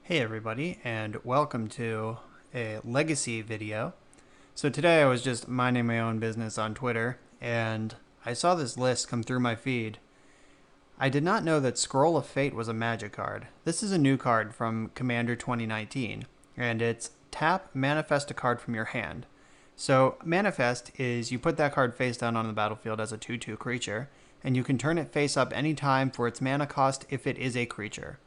Hey everybody, and welcome to a legacy video. So today I was just minding my own business on Twitter, and I saw this list come through my feed. I did not know that Scroll of Fate was a magic card. This is a new card from Commander 2019, and it's tap, manifest a card from your hand. So manifest is you put that card face down on the battlefield as a 2/2 creature, and you can turn it face up anytime for its mana cost if it is a creature.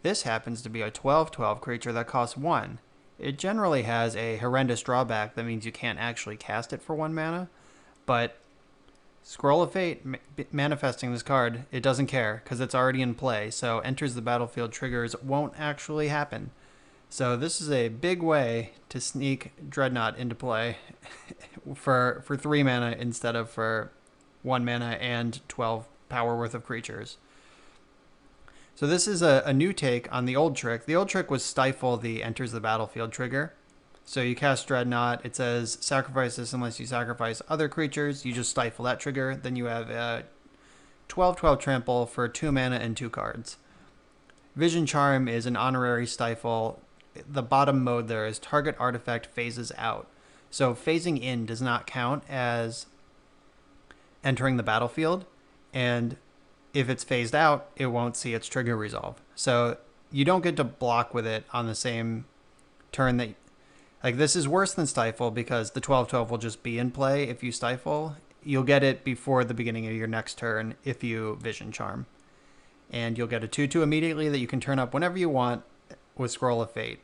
This happens to be a 12/12 creature that costs 1. It generally has a horrendous drawback that means you can't actually cast it for 1 mana, but Scroll of Fate, manifesting this card, it doesn't care because it's already in play, so enters the battlefield triggers won't actually happen. So this is a big way to sneak Dreadnought into play for 3 mana instead of for 1 mana and 12 power worth of creatures. So this is a new take on the old trick. The old trick was stifle the enters the battlefield trigger. So you cast Dreadnought, it says sacrifice this unless you sacrifice other creatures. You just stifle that trigger. Then you have a 12/12 trample for 2 mana and 2 cards. Vision Charm is an honorary stifle. The bottom mode there is target artifact phases out. So phasing in does not count as entering the battlefield, and if it's phased out, it won't see its trigger resolve. So you don't get to block with it on the same turn that... Like, this is worse than Stifle because the 12/12 will just be in play if you Stifle. You'll get it before the beginning of your next turn if you Vision Charm. And you'll get a 2/2 immediately that you can turn up whenever you want with Scroll of Fate.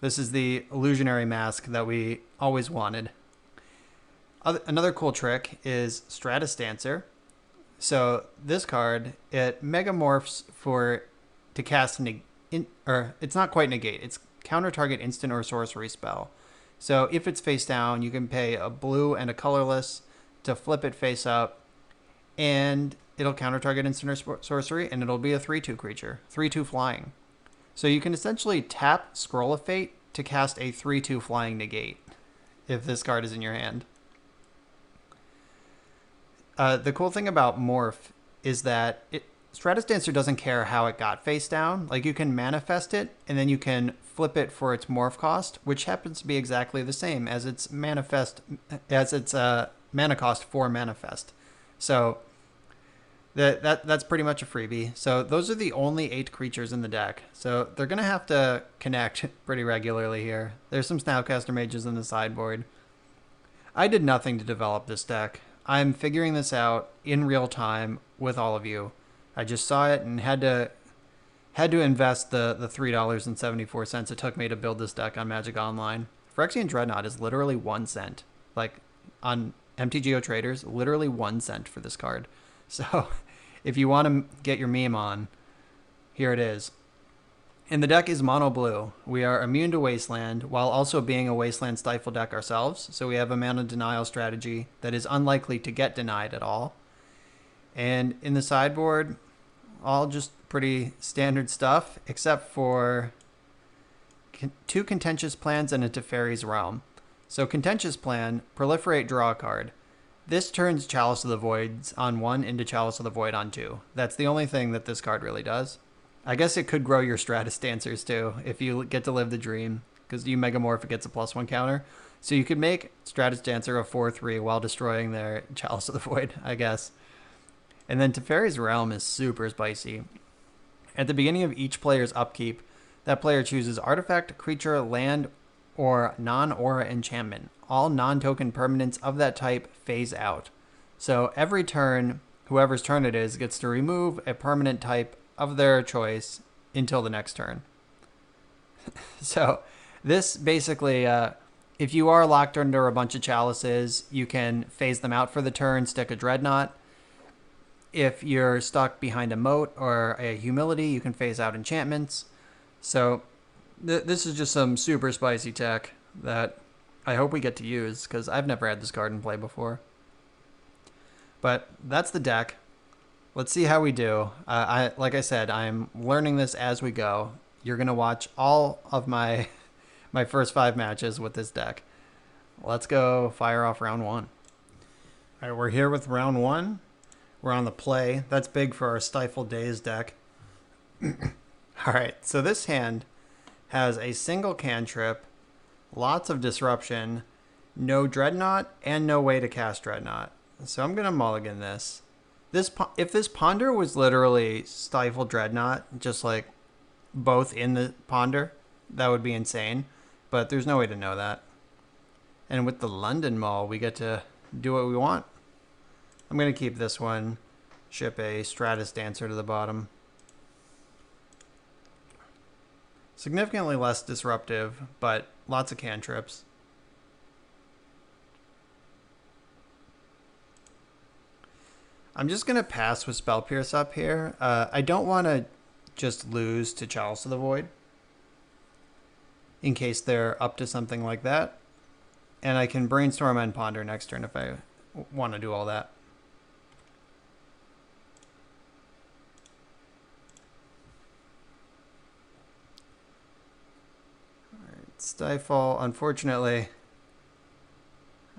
This is the illusionary mask that we always wanted. Another cool trick is Stratis Dancer. So this card, it megamorphs to cast it's not quite negate. It's counter target instant or sorcery spell. So if it's face down, you can pay a blue and a colorless to flip it face up, and it'll counter target instant or sorcery, and it'll be a 3/2 creature, 3/2 flying. So you can essentially tap Scroll of Fate to cast a 3/2 flying negate if this card is in your hand. The cool thing about Morph is that Stratis Dancer doesn't care how it got face down. Like, you can manifest it, and then you can flip it for its Morph cost, which happens to be exactly the same as its mana cost for manifest. So that's pretty much a freebie. So those are the only 8 creatures in the deck. So they're gonna have to connect pretty regularly here. There's some Snapcaster Mages in the sideboard. I did nothing to develop this deck. I'm figuring this out in real time with all of you. I just saw it and had to invest the $3.74 it took me to build this deck on Magic Online. Phyrexian Dreadnought is literally 1 cent. Like, on MTGO Traders, literally 1 cent for this card. So if you want to get your meme on, here it is. And the deck is mono blue. We are immune to Wasteland while also being a Wasteland Stifle deck ourselves. So we have a mana denial strategy that is unlikely to get denied at all. And in the sideboard, all just pretty standard stuff, except for 2 Contentious Plans and a Teferi's Realm. So Contentious Plan, proliferate, draw a card. This turns Chalice of the Voids on 1 into Chalice of the Void on 2. That's the only thing that this card really does. I guess it could grow your Stratis Dancers too, if you get to live the dream, because you Megamorph, it gets a +1 counter. So you could make Stratis Dancer a 4/3 while destroying their Chalice of the Void, I guess. And then Teferi's Realm is super spicy. At the beginning of each player's upkeep, that player chooses artifact, creature, land, or non-aura enchantment. All non-token permanents of that type phase out. So every turn, whoever's turn it is, gets to remove a permanent type of their choice until the next turn. So this basically, if you are locked under a bunch of chalices, you can phase them out for the turn, stick a Dreadnought. If you're stuck behind a moat or a humility, you can phase out enchantments. So this is just some super spicy tech that I hope we get to use, because I've never had this card in play before. But that's the deck. Let's see how we do. Like I said, I'm learning this as we go. You're going to watch all of my first 5 matches with this deck. Let's go fire off round 1. All right, we're here with round 1. We're on the play. That's big for our Stifle Daze deck. All Alright, so this hand has a single cantrip, lots of disruption, no Dreadnought, and no way to cast Dreadnought. So I'm going to mulligan this. If this Ponder was literally Stifle Dreadnought, just like both in the Ponder, that would be insane. But there's no way to know that. And with the London Mall, we get to do what we want. I'm going to keep this one, ship a Stratis Dancer to the bottom. Significantly less disruptive, but lots of cantrips. I'm just going to pass with Spell Pierce up here. I don't want to just lose to Chalice of the Void in case they're up to something like that. And I can Brainstorm and Ponder next turn if I want to do all that. Alright, Stifle, unfortunately.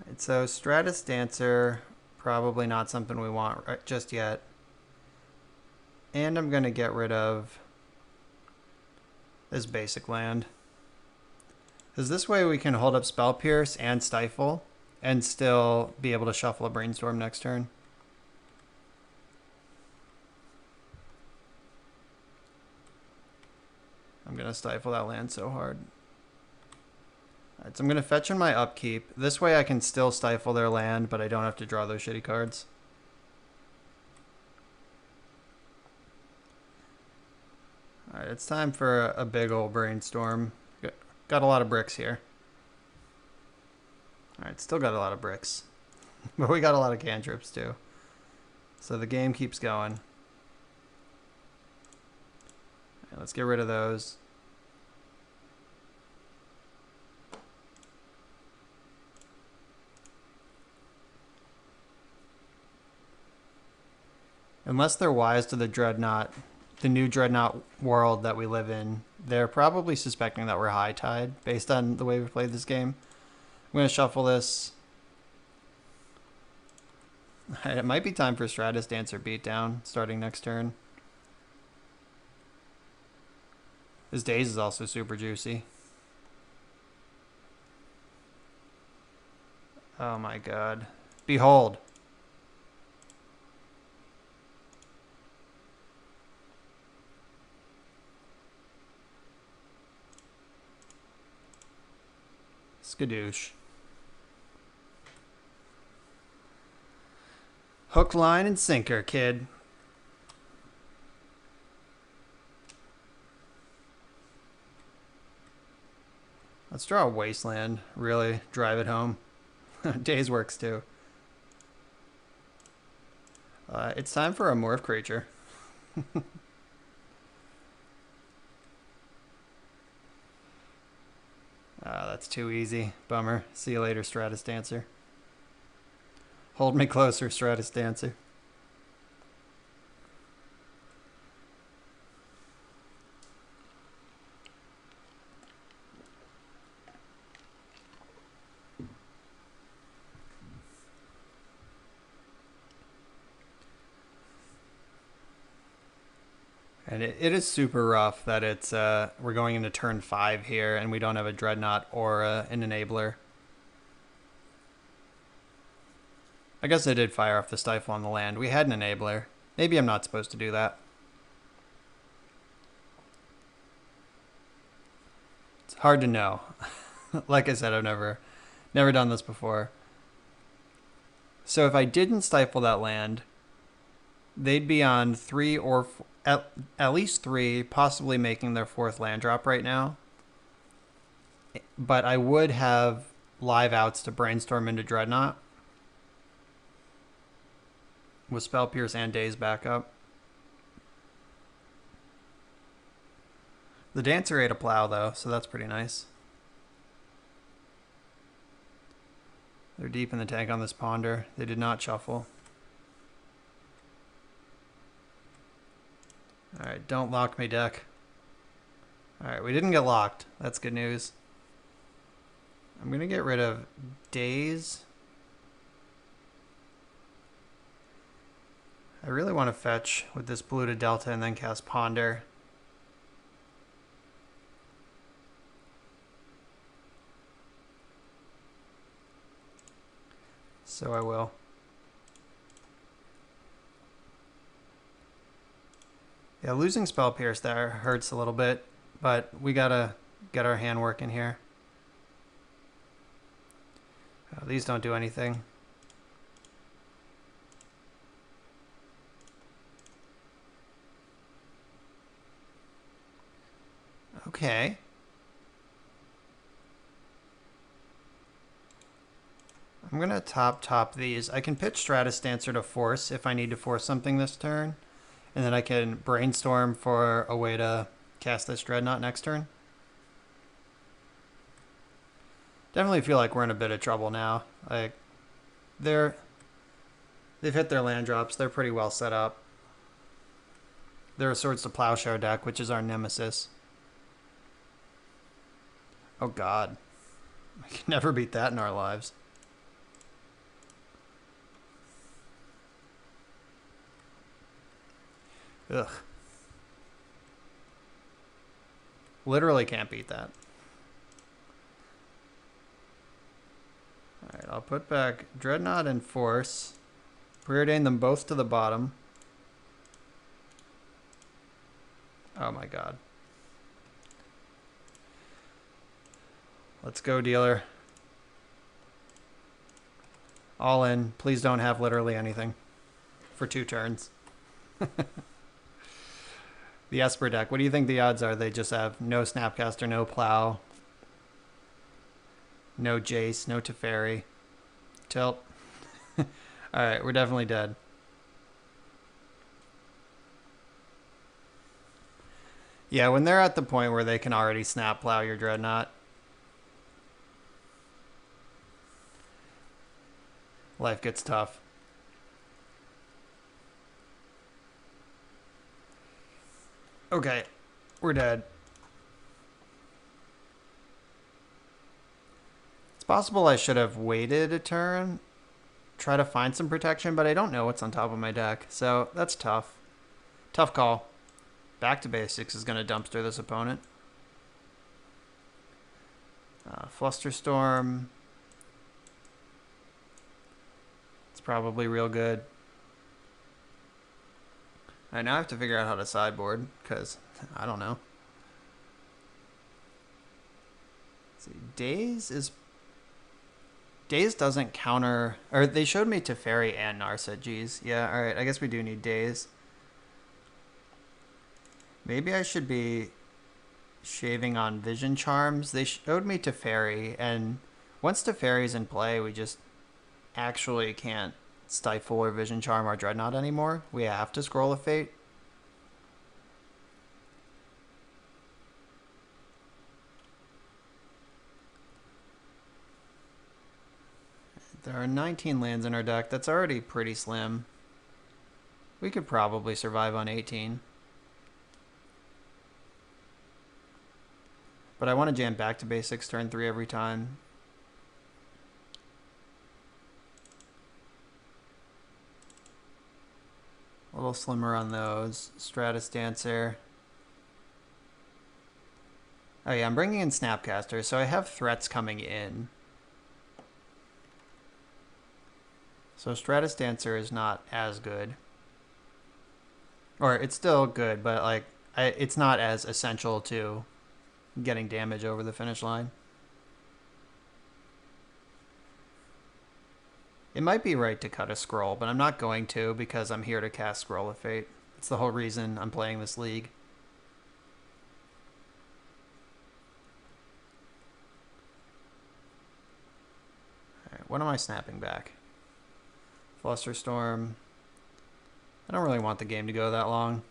Alright, so Stratis Dancer, probably not something we want just yet. And I'm going to get rid of this basic land. Because this way we can hold up Spell Pierce and Stifle and still be able to shuffle a Brainstorm next turn. I'm going to Stifle that land so hard. Alright, so I'm going to fetch in my upkeep. This way I can still Stifle their land, but I don't have to draw those shitty cards. Alright, it's time for a big old Brainstorm. Got a lot of bricks here. Alright, still got a lot of bricks. But we got a lot of cantrips too. So the game keeps going. Right, let's get rid of those. Unless they're wise to the Dreadnought, the new Dreadnought world that we live in, they're probably suspecting that we're high tide based on the way we played this game. I'm going to shuffle this. It might be time for Stratis Dancer beatdown starting next turn. His Daze is also super juicy. Oh my god. Behold. Skadoosh. Hook, line, and sinker, kid. Let's draw a Wasteland. Really drive it home. Daze works too. It's time for a Morph Creature. That's too easy. Bummer. See you later, Stratis Dancer. Hold me closer, Stratis Dancer. And it is super rough that it's we're going into turn 5 here and we don't have a Dreadnought or an Enabler. I guess I did fire off the Stifle on the land. We had an Enabler. Maybe I'm not supposed to do that. It's hard to know. Like I said, I've never done this before. So if I didn't Stifle that land, they'd be on 3 or at least 3, possibly making their 4th land drop right now. But I would have live outs to Brainstorm into Dreadnought with Spell Pierce and Daze backup. The Dancer ate a plow though, so that's pretty nice. They're deep in the tank on this Ponder. They did not shuffle. Alright, don't lock me, deck. Alright, we didn't get locked. That's good news. I'm going to get rid of Daze. I really want to fetch with this Polluted Delta and then cast Ponder. so I will. Yeah, losing Spell Pierce there hurts a little bit, but we gotta get our hand working here. Oh, these don't do anything. Okay. I'm going to top these. I can pitch Stratis Dancer to force if I need to force something this turn. And then I can brainstorm for a way to cast this Dreadnought next turn. Definitely feel like we're in a bit of trouble now. Like, they've hit their land drops. They're pretty well set up. They're a Swords to Plowshare deck, which is our nemesis. Oh god. I can never beat that in our lives. Ugh. Literally can't beat that. Alright, I'll put back Dreadnought and Force. Preordain them both to the bottom. Oh my god. Let's go, dealer. All in. Please don't have literally anything for 2 turns. The Esper deck, what do you think the odds are? They just have no Snapcaster, no Plow, no Jace, no Teferi. Tilt. Alright, we're definitely dead. Yeah, when they're at the point where they can already Snap Plow your Dreadnought, life gets tough. Okay, we're dead. It's possible I should have waited a turn, try to find some protection, but I don't know what's on top of my deck, so that's tough. Tough call. Back to basics is going to dumpster this opponent. Flusterstorm. It's probably real good. Alright, now I have to figure out how to sideboard, because I don't know. Let's see, Daze doesn't counter, or they showed me Teferi and Narset. Jeez. Yeah, alright, I guess we do need Daze. Maybe I should be shaving on Vision Charms. They showed me Teferi, and once Teferi's in play, we just actually can't stifle or Vision Charm our Dreadnought anymore. We have to Scroll of Fate. There are 19 lands in our deck. That's already pretty slim. We could probably survive on 18. But I want to jam back to basics turn 3 every time. A little slimmer on those. Stratis Dancer. Oh yeah, I'm bringing in Snapcaster, so I have threats coming in. So Stratis Dancer is not as good. Or it's still good, but like it's not as essential to getting damage over the finish line. It might be right to cut a scroll, but I'm not going to because I'm here to cast Scroll of Fate. It's the whole reason I'm playing this league. Alright, what am I snapping back? Flusterstorm. I don't really want the game to go that long.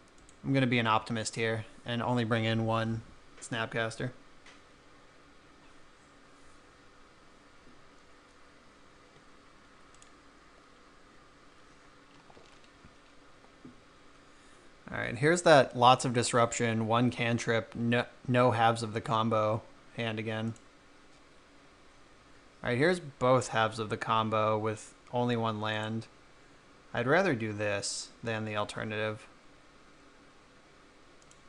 I'm going to be an optimist here and only bring in 1 Snapcaster. Alright, here's that lots of disruption, 1 cantrip, no halves of the combo hand again. Alright, here's both halves of the combo with only 1 land. I'd rather do this than the alternative.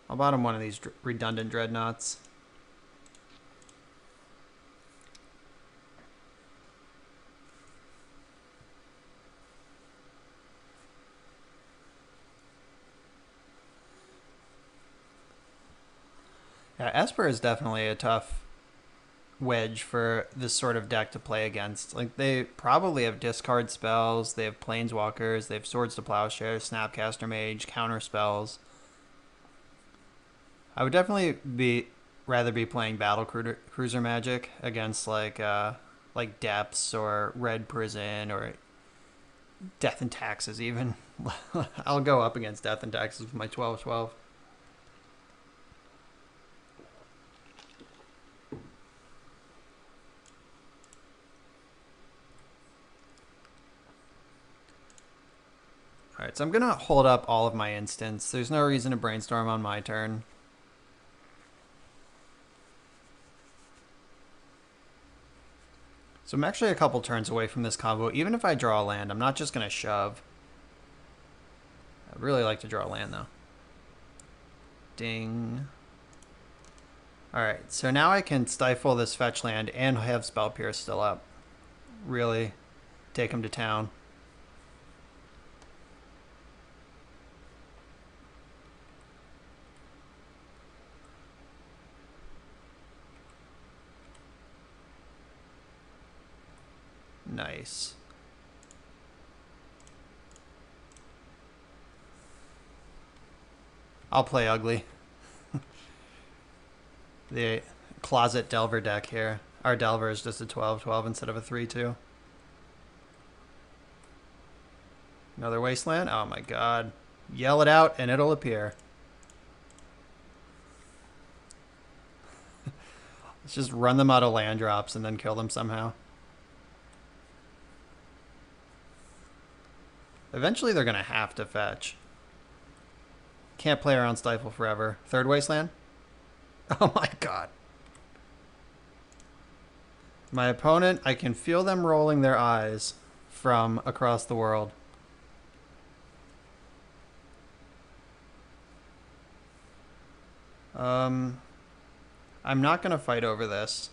I'll bottom one of these redundant Dreadnoughts. Yeah, Esper is definitely a tough wedge for this sort of deck to play against. Like, they probably have discard spells, they have planeswalkers, they have swords to plowshare, snapcaster mage, counter spells. I would definitely be rather be playing battle cruiser magic against like depths or red prison or death and taxes even. I'll go up against death and taxes with my 12/12. Alright, so I'm going to hold up all of my instants. There's no reason to brainstorm on my turn. So I'm actually a couple turns away from this combo. Even if I draw a land, I'm not just going to shove. I'd really like to draw a land, though. Ding. Alright, so now I can stifle this fetch land and have Spell Pierce still up. Really take him to town. Nice. I'll play ugly. The Closet Delver deck here. Our Delver is just a 12/12 instead of a 3/2. Another Wasteland? Oh my god. Yell it out and it'll appear. Let's just run them out of land drops and then kill them somehow. Eventually they're going to have to fetch. Can't play around Stifle forever. Third Wasteland? Oh my god. My opponent, I can feel them rolling their eyes from across the world. I'm not going to fight over this.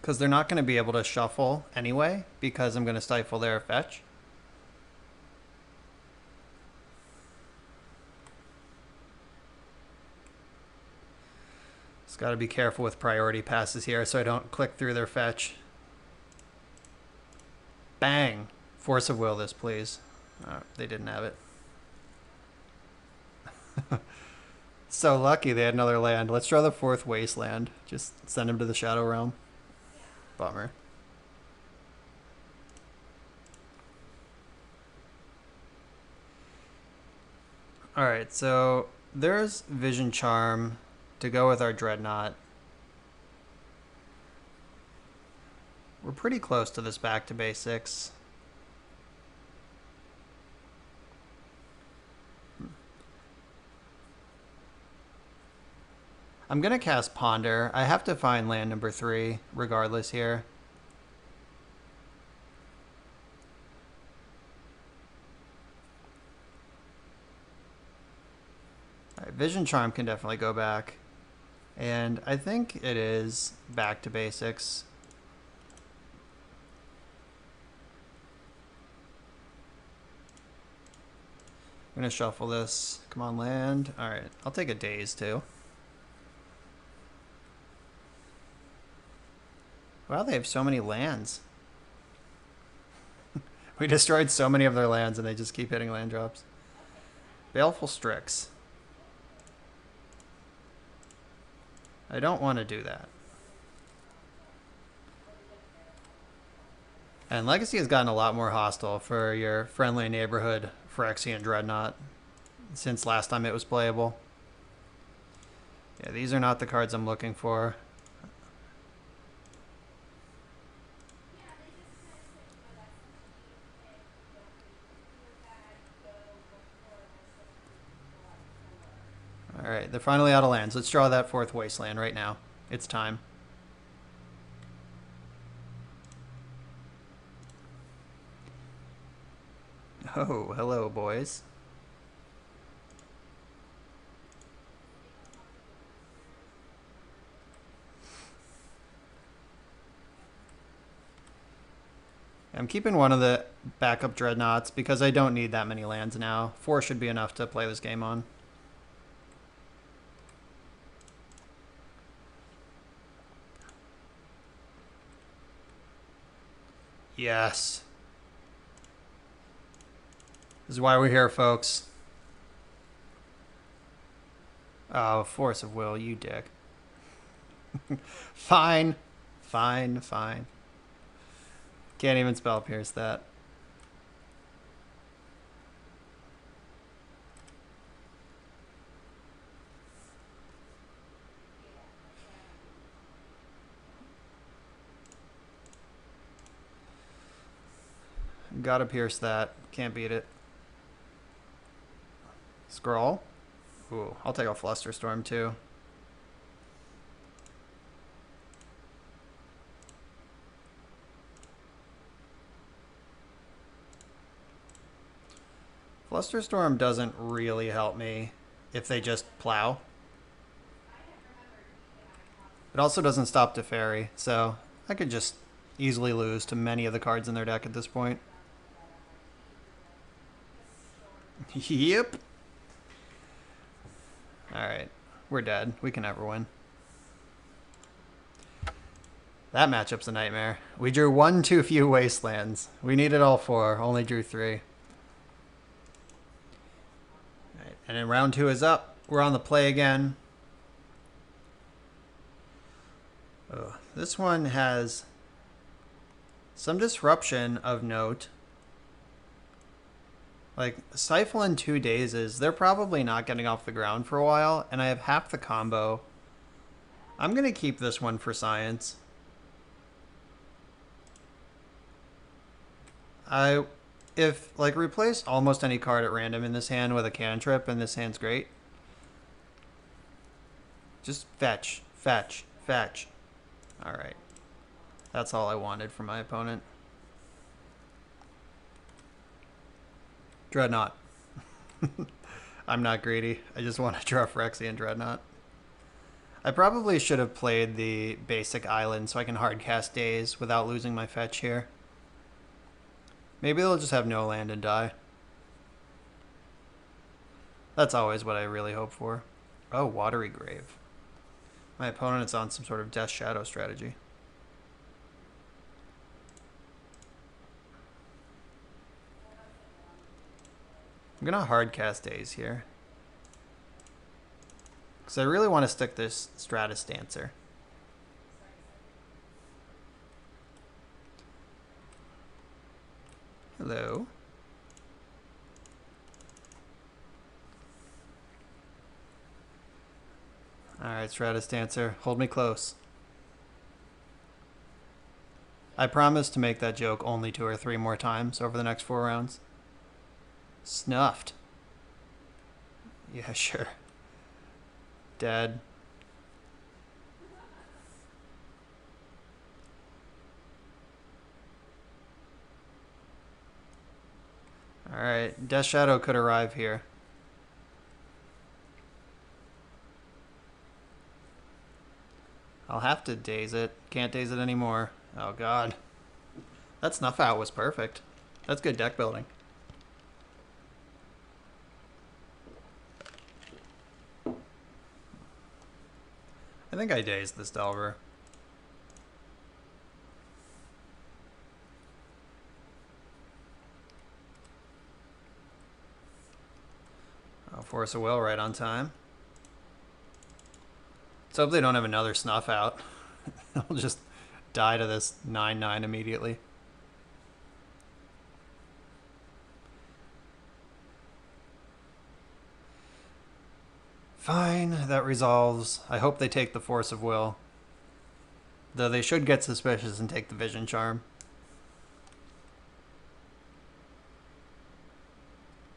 Because they're not going to be able to shuffle anyway, because I'm going to stifle their fetch. Just got to be careful with priority passes here so I don't click through their fetch. Bang! Force of Will this, please. Oh, they didn't have it. So lucky they had another land. Let's draw the fourth Wasteland. Just send him to the Shadow Realm. Bummer. Alright, so there's Vision Charm to go with our Dreadnought. We're pretty close to this back to basics. I'm going to cast Ponder. I have to find land number 3 regardless here. All right, Vision Charm can definitely go back. And I think it is back to basics. I'm going to shuffle this. Come on, land. All right, I'll take a Daze too. Wow, they have so many lands. We destroyed so many of their lands and they just keep hitting land drops. Baleful Strix. I don't want to do that. And Legacy has gotten a lot more hostile for your friendly neighborhood Phyrexian Dreadnought since last time it was playable. Yeah, these are not the cards I'm looking for. Alright, they're finally out of lands. Let's draw that fourth Wasteland right now. It's time. Oh, hello, boys. I'm keeping one of the backup Dreadnoughts because I don't need that many lands now. 4 should be enough to play this game on. Yes. This is why we're here, folks. Oh, force of will, you dick. Fine. Fine, fine. Can't even spell pierce that. Gotta pierce that. Can't beat it. Scroll. Ooh, I'll take a Flusterstorm too. Flusterstorm doesn't really help me if they just plow. It also doesn't stop Teferi, so I could just easily lose to many of the cards in their deck at this point. Yep. Alright, we're dead. We can never win. That matchup's a nightmare. We drew one too few Wastelands. We needed all four, only drew 3. Alright, and then round 2 is up. We're on the play again. Oh, this one has some disruption of note. Like, Stifle and 2 Dazes, they're probably not getting off the ground for a while, and I have half the combo. I'm going to keep this one for science. If, like, replace almost any card at random in this hand with a cantrip, and this hand's great. Just fetch, fetch, fetch. Alright. That's all I wanted from my opponent. Dreadnought. I'm not greedy. I just want to draw Phyrexian Dreadnought. I probably should have played the basic island so I can hardcast Daze without losing my fetch here. Maybe they'll just have no land and die. That's always what I really hope for. Oh, Watery Grave. My opponent is on some sort of Death Shadow strategy. I'm going to hardcast Daze here. Because I really want to stick this Stratis Dancer. Hello. Alright, Stratis Dancer, hold me close. I promise to make that joke only 2 or 3 more times over the next 4 rounds. Snuffed. Yeah, sure. Dead. Alright, Death Shadow could arrive here. I'll have to daze it. Can't daze it anymore. Oh god. That Snuff Out was perfect. That's good deck building. I think I dazed this Delver. Oh, Force of Will right on time. Let's hope they don't have another Snuff Out. I'll just die to this 9/9 immediately. Fine, that resolves. I hope they take the Force of Will. Though they should get suspicious and take the Vision Charm.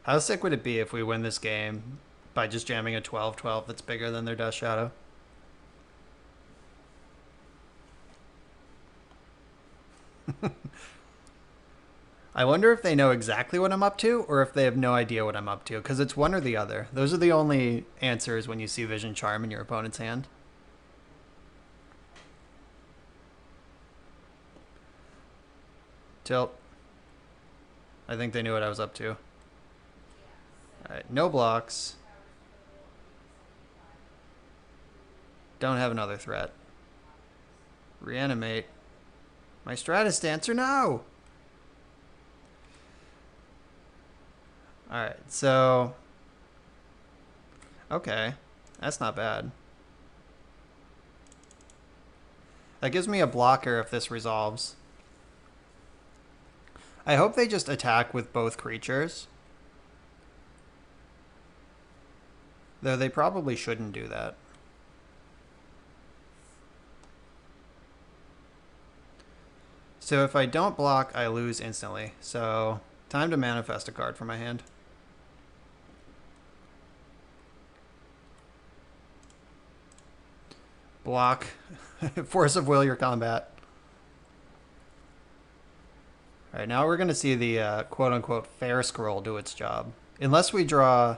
How sick would it be if we win this game by just jamming a 12/12 that's bigger than their Death Shadow? I wonder if they know exactly what I'm up to or if they have no idea what I'm up to, because it's one or the other. Those are the only answers when you see Vision Charm in your opponent's hand. Tilt. I think they knew what I was up to. Alright, no blocks. Don't have another threat. Reanimate. My Stratis Dancer, no! Alright, so... Okay, that's not bad. That gives me a blocker if this resolves. I hope they just attack with both creatures. Though they probably shouldn't do that. So if I don't block, I lose instantly. So, time to manifest a card from my hand. Block. Force of will your combat. Alright, now we're going to see the quote-unquote fair scroll do its job. Unless we draw...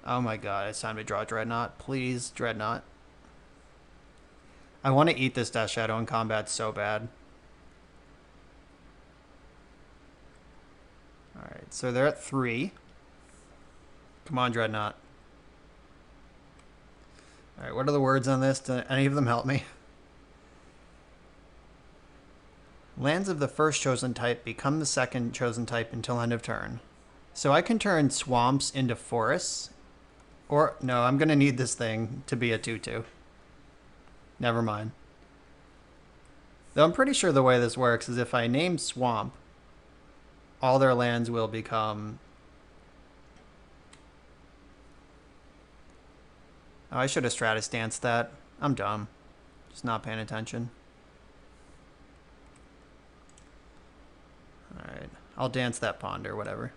Oh my god, it's time to draw Dreadnought. Please, Dreadnought. I want to eat this Death Shadow in combat so bad. Alright, so they're at 3. Come on, Dreadnought. Alright, what are the words on this? Do any of them help me? Lands of the first chosen type become the second chosen type until end of turn. So I can turn swamps into forests. Or, no, I'm going to need this thing to be a 2/2. Never mind. Though I'm pretty sure the way this works is if I name swamp, all their lands will become... Oh, I should have Stratis Danced that. I'm dumb. Just not paying attention. Alright. I'll dance that pond or whatever.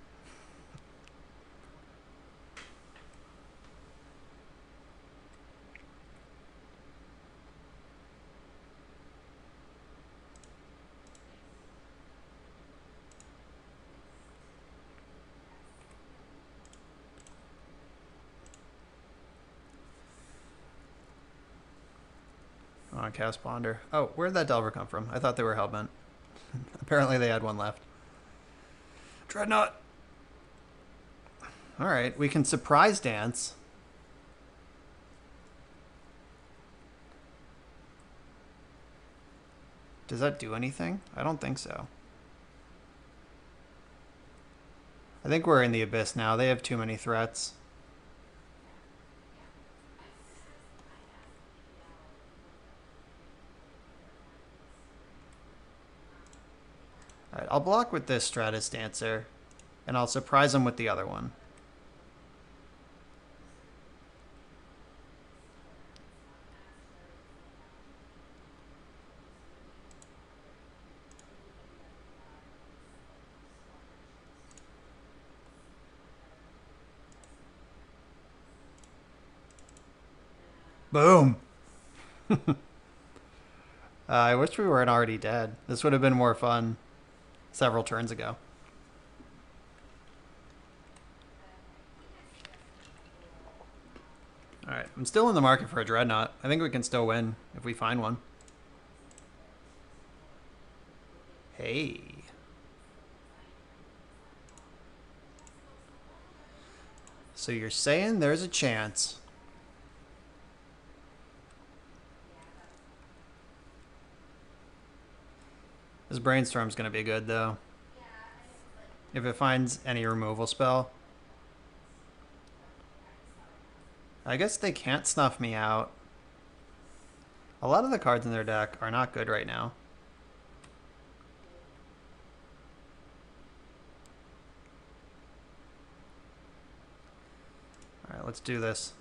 Oh, cast Ponder. Oh, where'd that Delver come from? I thought they were Hellbent. Apparently they had one left. Dreadnought! Alright, we can surprise dance. Does that do anything? I don't think so. I think we're in the abyss now. They have too many threats. Alright, I'll block with this Stratis Dancer, and I'll surprise him with the other one. Boom! I wish we weren't already dead. This would have been more fun several turns ago. Alright, I'm still in the market for a Dreadnought. I think we can still win if we find one. Hey. So you're saying there's a chance. This Brainstorm's going to be good, though. If it finds any removal spell. I guess they can't snuff me out. A lot of the cards in their deck are not good right now. Alright, let's do this.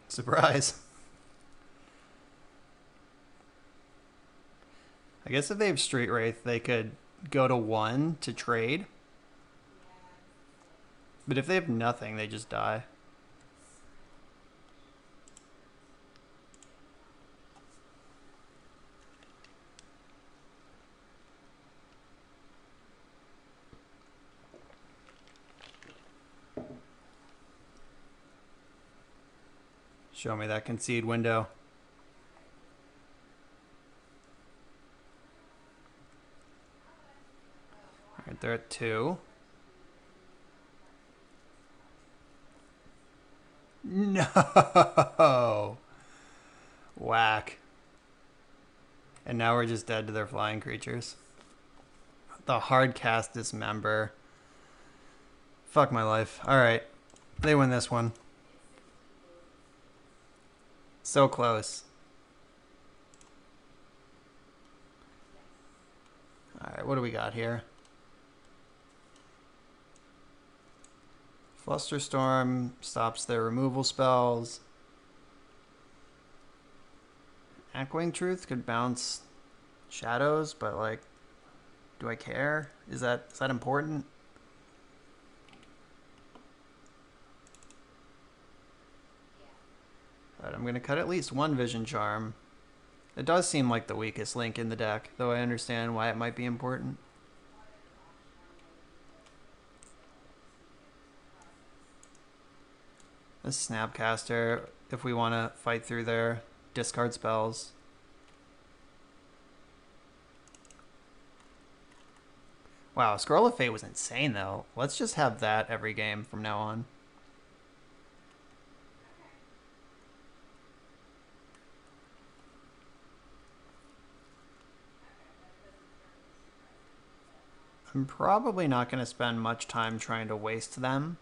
Surprise. I guess if they have Street Wraith, they could go to 1 to trade. But if they have nothing, they just die. Show me that concede window. Alright, they're at 2. No! Whack. And now we're just dead to their flying creatures. The hard cast Dismember. Fuck my life. Alright. They win this one. So close. Alright, what do we got here? Flusterstorm stops their removal spells. Echoing Truth could bounce shadows, but like, do I care? Is that important? But I'm going to cut at least one Vision Charm. It does seem like the weakest link in the deck, though I understand why it might be important. This Snapcaster, if we want to fight through their discard spells. Wow, Scroll of Fate was insane, though. Let's just have that every game from now on. I'm probably not going to spend much time trying to waste them.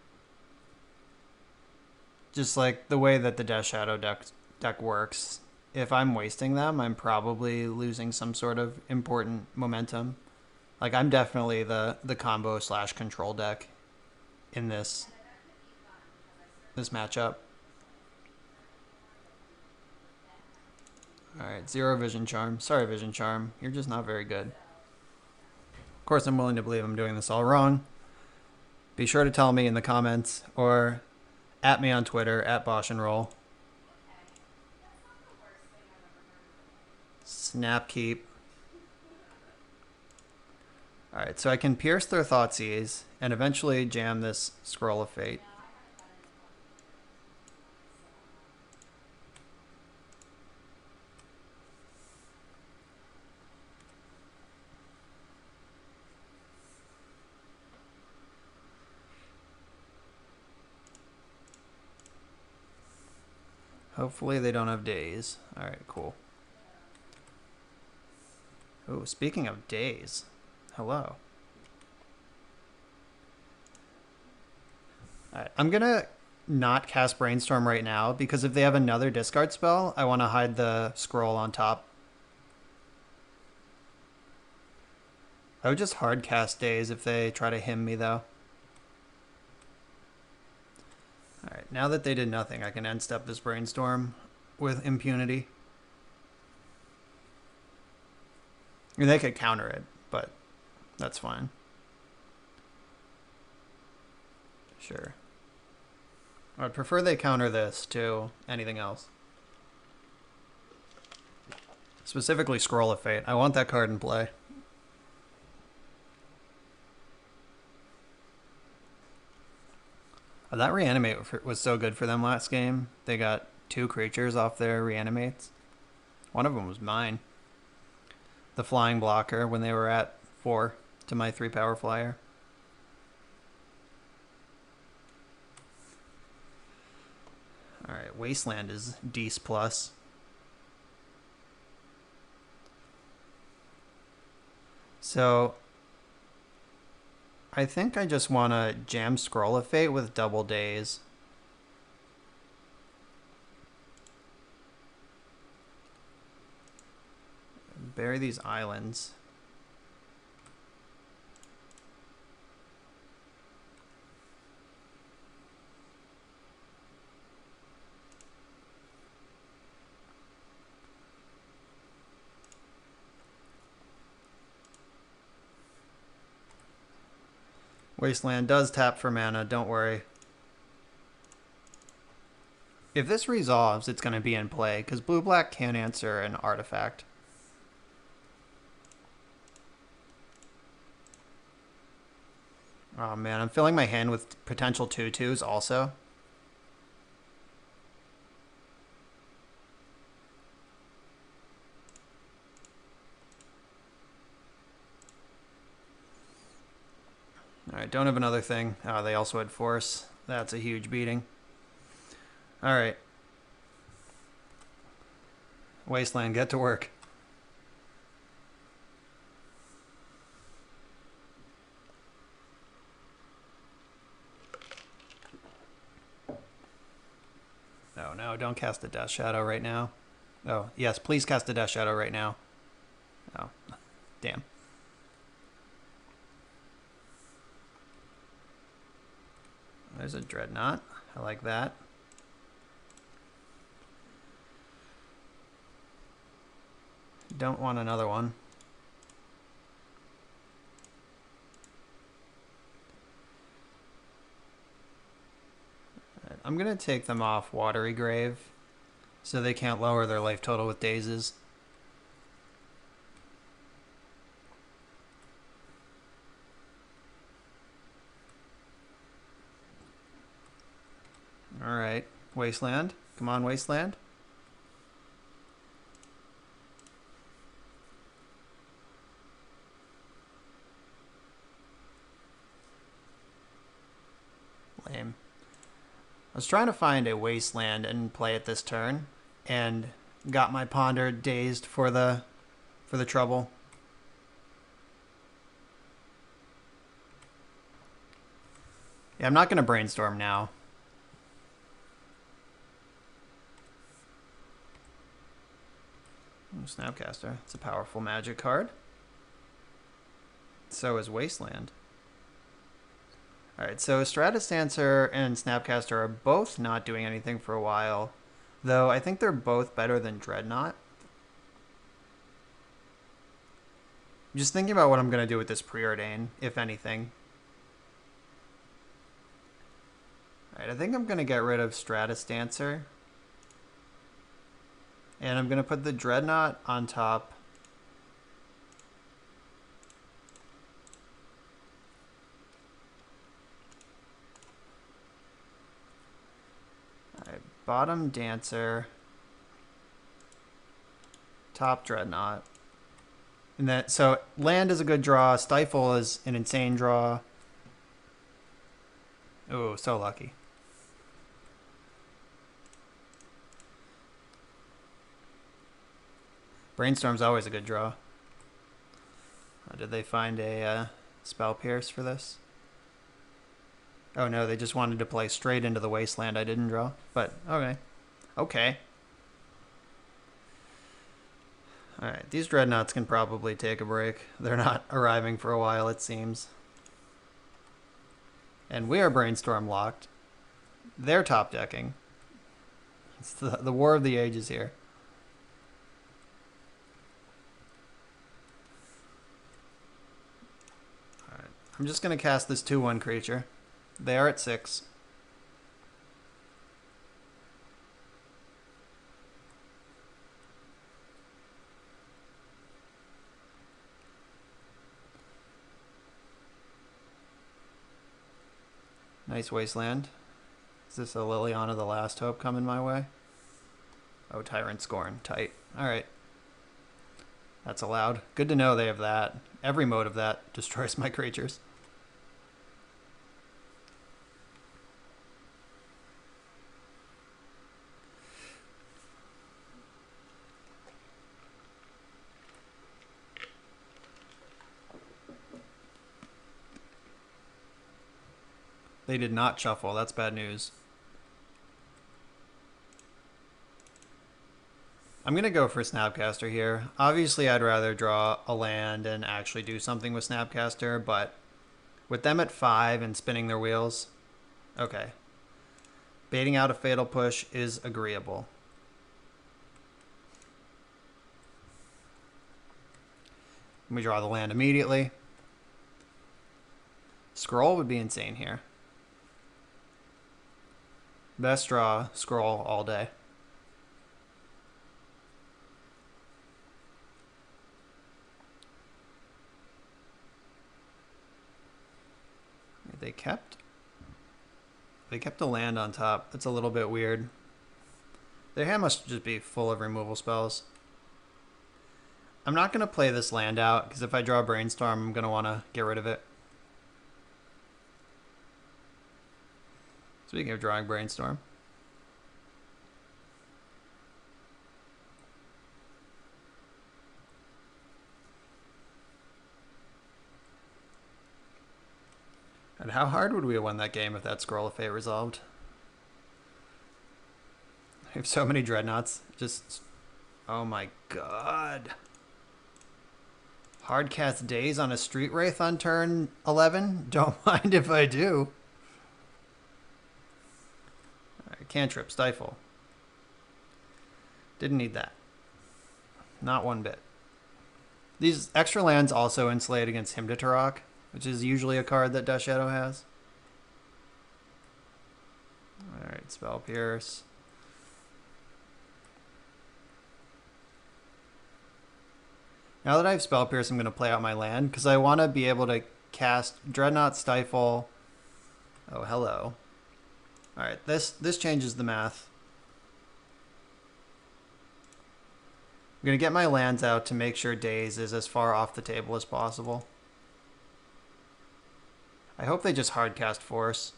Just like the way that the Death Shadow deck works. If I'm wasting them, I'm probably losing some sort of important momentum. Like, I'm definitely the combo / control deck in this matchup. Alright, 0 Vision Charm. Sorry, Vision Charm. You're just not very good. Of course, I'm willing to believe I'm doing this all wrong. Be sure to tell me in the comments or at me on Twitter, at Bosch and Roll. Snap Keep. Alright, so I can pierce their Thoughtseize and eventually jam this Scroll of Fate. Hopefully they don't have days. Alright, cool. Oh, speaking of days. Hello. Alright, I'm gonna not cast Brainstorm right now because if they have another discard spell, I want to hide the scroll on top. I would just hard cast Days if they try to hymn me though. Alright, now that they did nothing, I can end step this Brainstorm with impunity. I mean, they could counter it, but that's fine. Sure. I'd prefer they counter this to anything else. Specifically Scroll of Fate. I want that card in play. Oh, that Reanimate was so good for them last game. They got 2 creatures off their Reanimates. One of them was mine. The Flying Blocker when they were at 4 to my 3 power flyer. Alright, Wasteland is Deece plus. So I think I just want to jam Scroll of Fate with double Days. Bury these islands. Wasteland does tap for mana, don't worry. If this resolves, it's going to be in play, because blue-black can't answer an artifact. Oh man, I'm filling my hand with potential 2/2s also. Alright, don't have another thing. Oh, they also had Force. That's a huge beating. Alright. Wasteland, get to work. Oh no, don't cast a Death Shadow right now. Oh, yes, please cast a Death Shadow right now. Oh, damn. There's a Dreadnought. I like that. Don't want another one. I'm going to take them off Watery Grave so they can't lower their life total with dazes. Alright, Wasteland. Come on, Wasteland. Lame. I was trying to find a Wasteland and play it this turn, and got my Ponder dazed for the trouble. Yeah, I'm not going to Brainstorm now. Snapcaster. It's a powerful magic card. So is Wasteland. Alright, so Stratis Dancer and Snapcaster are both not doing anything for a while, though I think they're both better than Dreadnought. I'm just thinking about what I'm going to do with this Preordain, if anything. Alright, I think I'm going to get rid of Stratis Dancer. And I'm going to put the Dreadnought on top. Alright, bottom Dancer. Top Dreadnought. And that, so land is a good draw. Stifle is an insane draw. Oh, so lucky. Brainstorm's always a good draw. Did they find a Spell Pierce for this? Oh no, they just wanted to play straight into the Wasteland I didn't draw. But, okay. Okay. Alright, these Dreadnoughts can probably take a break. They're not arriving for a while, it seems. And we are Brainstorm locked. They're top decking. It's the War of the Ages here. Alright, I'm just going to cast this 2/1 creature. They are at 6. Nice Wasteland. Is this a Liliana the Last Hope coming my way? Oh, Tyrant Scorn. Tight. Alright. That's allowed. Good to know they have that. Every mode of that destroys my creatures. They did not shuffle. That's bad news. I'm going to go for Snapcaster here. Obviously, I'd rather draw a land and actually do something with Snapcaster, but with them at 5 and spinning their wheels, okay. Baiting out a Fatal Push is agreeable. We draw the land immediately. Scroll would be insane here. Best draw, Scroll all day. They kept the land on top. That's a little bit weird. Their hand must just be full of removal spells. I'm not going to play this land out, because if I draw Brainstorm, I'm going to want to get rid of it. Speaking of drawing Brainstorm. And how hard would we have won that game if that Scroll of Fate resolved? I have so many Dreadnoughts. Just... Oh my god. Hardcast Daze on a Street Wraith on turn 11? Don't mind if I do. Alright, Cantrip, Stifle. Didn't need that. Not one bit. These extra lands also insulate against Hymn to Turok, which is usually a card that Death Shadow has. Alright, Spell Pierce. Now that I have Spell Pierce, I'm going to play out my land, because I want to be able to cast Dreadnought, Stifle. Oh, hello. Alright, this changes the math. I'm going to get my lands out to make sure Daze is as far off the table as possible. I hope they just hardcast Force.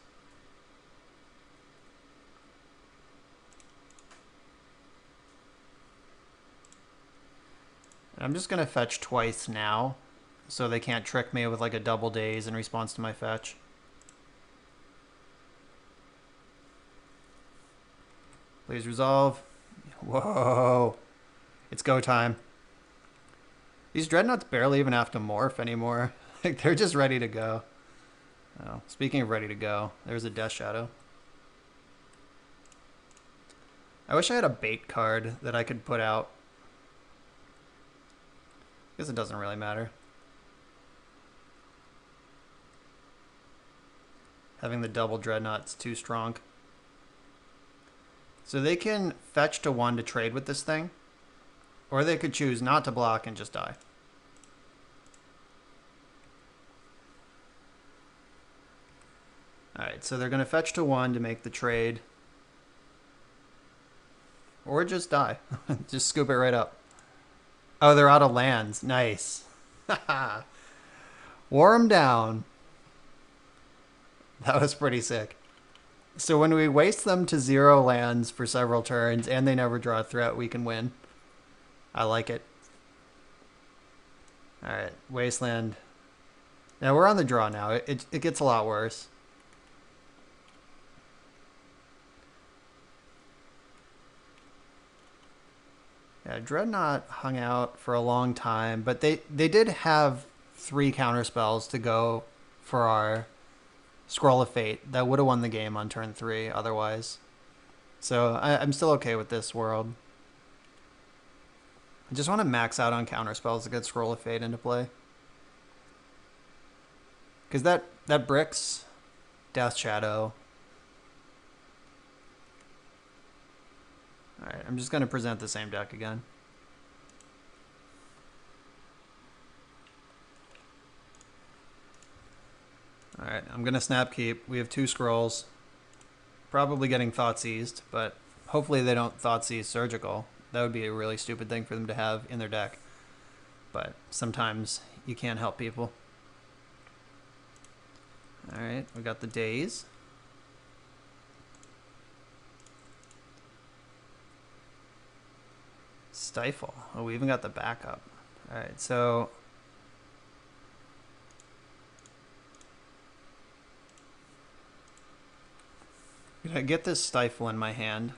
I'm just going to fetch twice now, so they can't trick me with like a double Daze in response to my fetch. Please resolve. Whoa. It's go time. These Dreadnoughts barely even have to morph anymore. Like, they're just ready to go. Oh, speaking of ready to go, there's a Death Shadow. I wish I had a bait card that I could put out. I guess it doesn't really matter. Having the double Dreadnought's too strong. So they can fetch to 1 to trade with this thing. Or they could choose not to block and just die. Alright, so they're going to fetch to 1 to make the trade. Or just die. Just scoop it right up. Oh, they're out of lands. Nice. Wore them down. That was pretty sick. So when we waste them to 0 lands for several turns and they never draw a threat, we can win. I like it. Alright, Wasteland. Now we're on the draw now. It gets a lot worse. Yeah, Dreadnought hung out for a long time, but they did have 3 counterspells to go for our Scroll of Fate that would have won the game on turn 3 otherwise. So I'm still okay with this world. I just want to max out on counterspells to get Scroll of Fate into play. Because that bricks Death Shadow. Alright, I'm just going to present the same deck again. Alright, I'm going to snap keep. We have 2 scrolls. Probably getting Thoughtseized, but hopefully they don't Thoughtseize Surgical. That would be a really stupid thing for them to have in their deck. But sometimes you can't help people. Alright, we got the Daze. Stifle. Oh, we even got the backup. Alright, so... I'm gonna get this Stifle in my hand.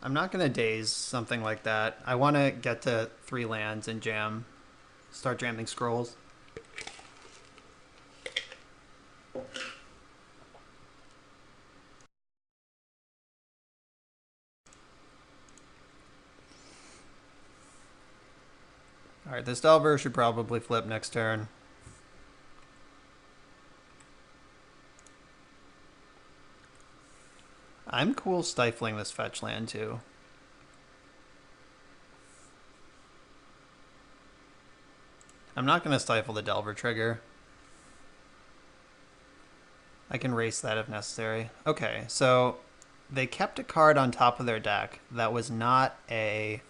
I'm not going to Daze something like that. I want to get to 3 lands and start jamming scrolls. Alright, this Delver should probably flip next turn. I'm cool stifling this fetch land too. I'm not going to stifle the Delver trigger. I can race that if necessary. Okay, so they kept a card on top of their deck that was not a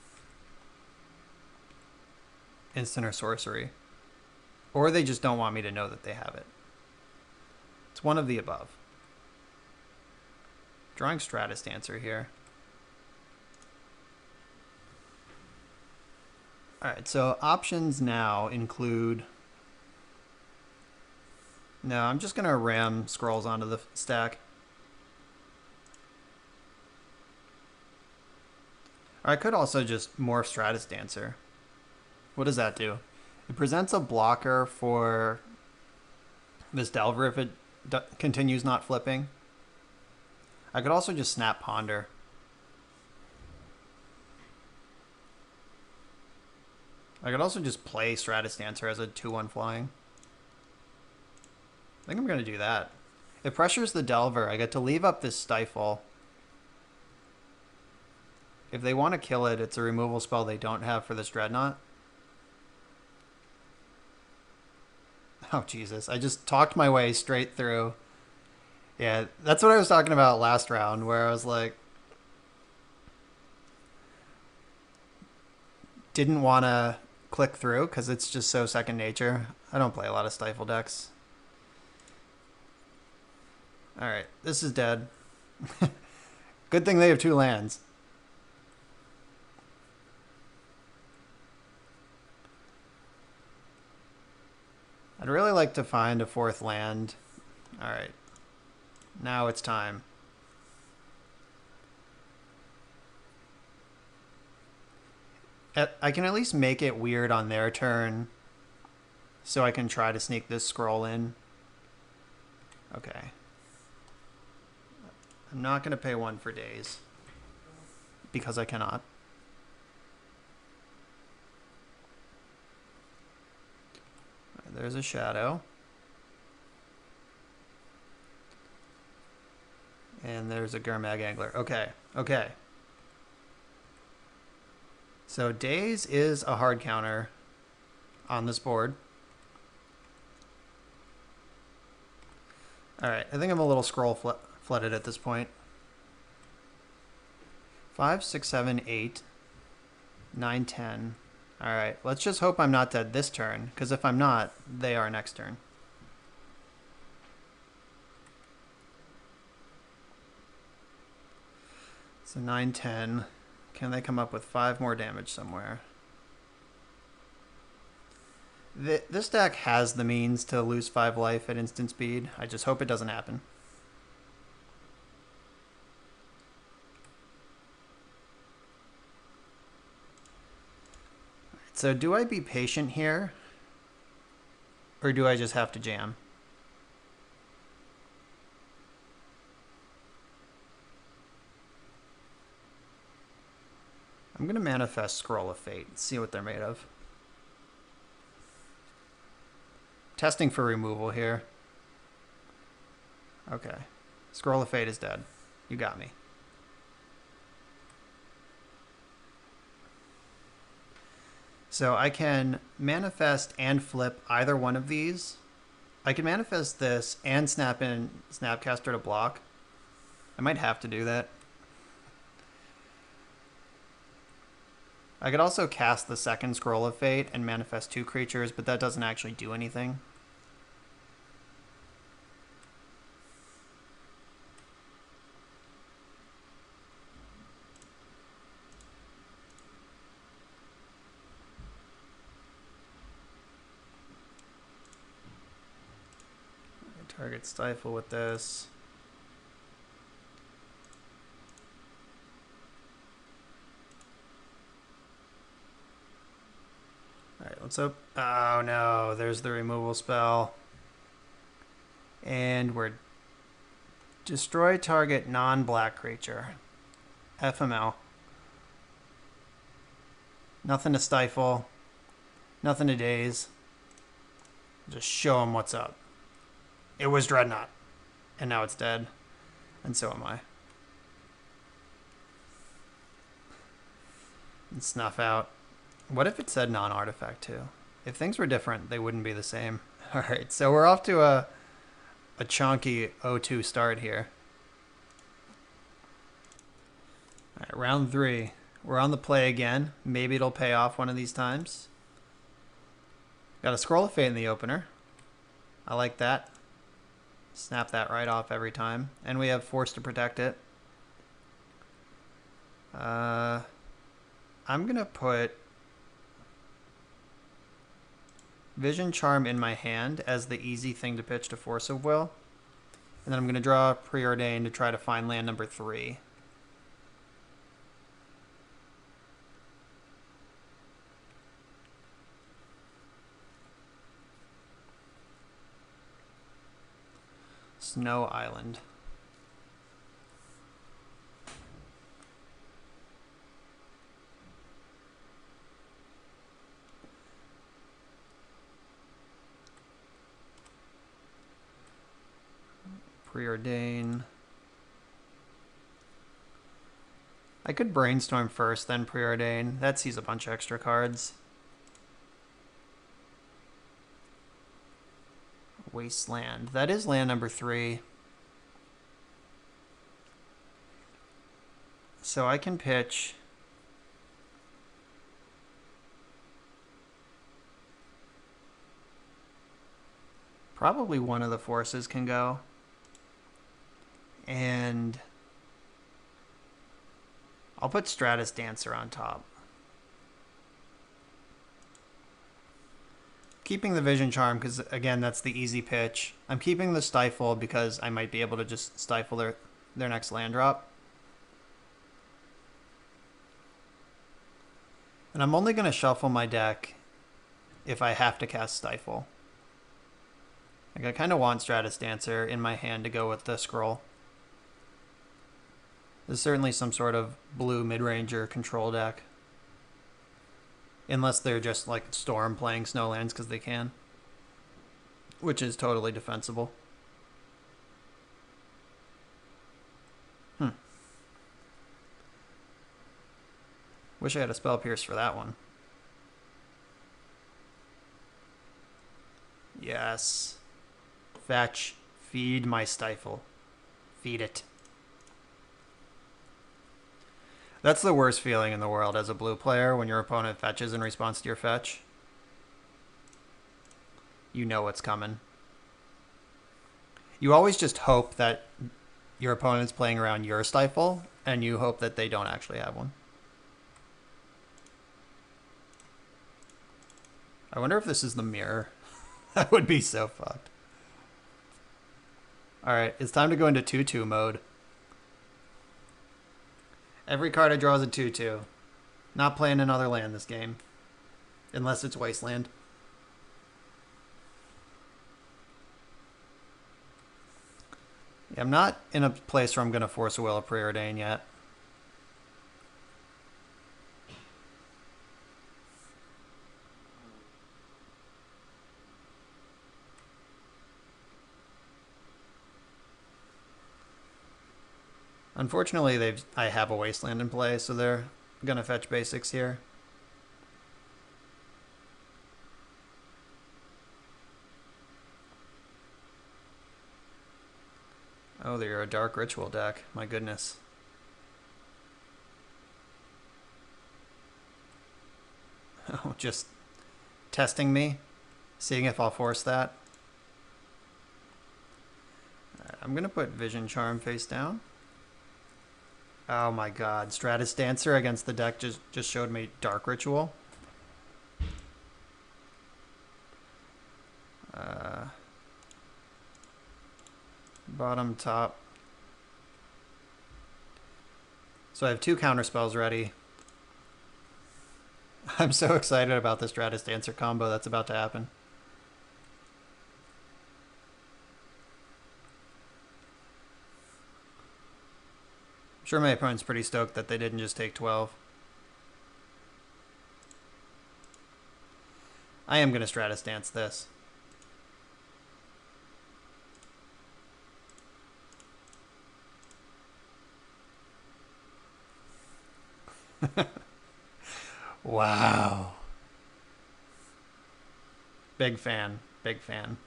instant or sorcery. Or they just don't want me to know that they have it. It's one of the above. Drawing Stratis Dancer here. Alright, so options now include... No, I'm just going to ram scrolls onto the stack. Or I could also just morph Stratis Dancer. What does that do? It presents a blocker for this Delver if it continues not flipping. I could also just snap Ponder. I could also just play Stratis Dancer as a 2-1 flying. I think I'm going to do that. It pressures the Delver. I get to leave up this Stifle. If they want to kill it, it's a removal spell they don't have for this Dreadnought. Oh, Jesus. I just talked my way straight through. Yeah, that's what I was talking about last round, where I was like... Didn't want to click through, because it's just so second nature. I don't play a lot of Stifle decks. Alright, this is dead. Good thing they have 2 lands. I'd really like to find a 4th land. Alright. Now it's time. I can at least make it weird on their turn, so I can try to sneak this scroll in. Okay. I'm not going to pay 1 for days, because I cannot. There's a shadow. And there's a Gurmag Angler. Okay, okay. So days is a hard counter on this board. Alright, I think I'm a little scroll flooded at this point. 5, 6, 7, 8, 9, 10. Alright, let's just hope I'm not dead this turn, because if I'm not, they are next turn. So 9, 10. Can they come up with 5 more damage somewhere? This deck has the means to lose 5 life at instant speed. I just hope it doesn't happen. So do I be patient here? Or do I just have to jam? I'm going to manifest Scroll of Fate, see what they're made of. Testing for removal here. Okay. Scroll of Fate is dead. You got me. So I can manifest and flip either one of these. I can manifest this and snap in Snapcaster to block. I might have to do that. I could also cast the second Scroll of Fate and manifest 2 creatures, but that doesn't actually do anything. Target Stifle with this. Alright, let's hope. Oh no, there's the removal spell. And we're destroy target non-black creature. FML. Nothing to stifle. Nothing to daze. Just show them what's up. It was Dreadnought. And now it's dead. And so am I. And snuff out. What if it said non-artifact too? If things were different, they wouldn't be the same. Alright, so we're off to a chunky 0-2 start here. Alright, round 3. We're on the play again. Maybe it'll pay off one of these times. Got a Scroll of Fate in the opener. I like that. Snap that right off every time. And we have Force to protect it. I'm going to put Vision Charm in my hand as the easy thing to pitch to Force of Will. And then I'm going to draw Preordain to try to find land number 3. Snow Island. Preordain. I could Brainstorm first, then Preordain. That sees a bunch of extra cards. Wasteland. That is land number 3. So I can pitch probably one of the forces can go. And I'll put Stratis Dancer on top. Keeping the Vision Charm because, again, that's the easy pitch. I'm keeping the Stifle because I might be able to just stifle their next land drop. And I'm only going to shuffle my deck if I have to cast Stifle. Like, I kind of want Stratis Dancer in my hand to go with the scroll. There's certainly some sort of blue mid-ranger control deck. Unless they're just like Storm playing Snowlands because they can. Which is totally defensible. Wish I had a Spell Pierce for that one. Yes. Fetch. Feed my Stifle. Feed it. That's the worst feeling in the world as a blue player when your opponent fetches in response to your fetch. You know what's coming. You always just hope that your opponent's playing around your Stifle, and you hope that they don't actually have one. I wonder if this is the mirror. That would be so fucked. Alright, it's time to go into 2-2 mode. Every card I draw is a 2-2. Not playing another land this game. Unless it's Wasteland. Yeah, I'm not in a place where I'm going to force a Will of Preordain yet. Unfortunately, I have a Wasteland in play, so they're going to fetch basics here. Oh, they're a Dark Ritual deck. My goodness. Oh, just testing me, seeing if I'll force that. I'm going to put Vision Charm face down. Oh my god, Stratis Dancer against the deck just showed me Dark Ritual. Bottom, top. So I have 2 counter spells ready. I'm so excited about the Stratis Dancer combo that's about to happen. I'm sure my opponent's pretty stoked that they didn't just take 12. I am going to Stratis Dance this. Wow. Big fan. Big fan.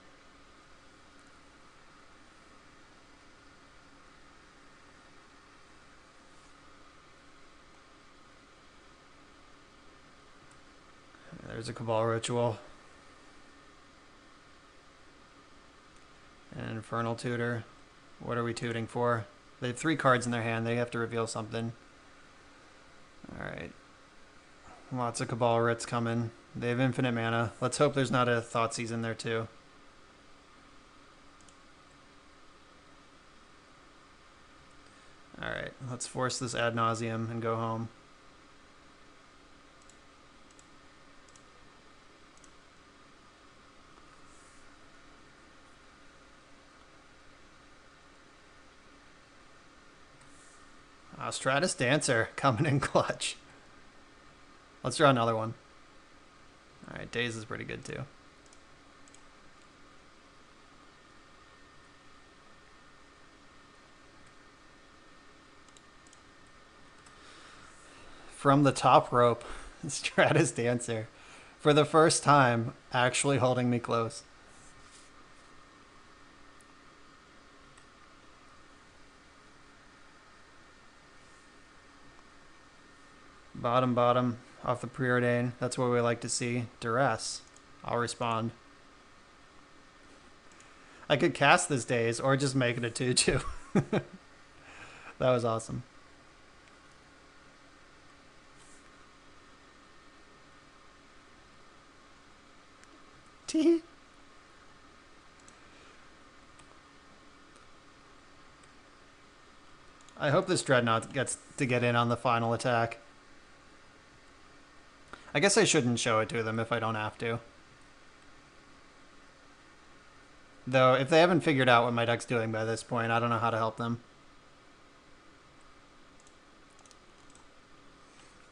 There's a Cabal Ritual. And Infernal Tutor. What are we tooting for? They have 3 cards in their hand. They have to reveal something. Alright. Lots of Cabal Writs coming. They have infinite mana. Let's hope there's not a Thoughtseize in there too. Alright, let's force this ad nauseum and go home. Stratis Dancer coming in clutch. Let's draw another one. Alright, Daze is pretty good too. From the top rope, Stratis Dancer. For the first time, actually holding me close. Bottom, bottom, off the preordain. That's what we like to see. Duress. I'll respond. I could cast this Daze or just make it a 2-2. That was awesome. Tee. I hope this Dreadnought gets to get in on the final attack. I guess I shouldn't show it to them if I don't have to. Though, if they haven't figured out what my deck's doing by this point, I don't know how to help them.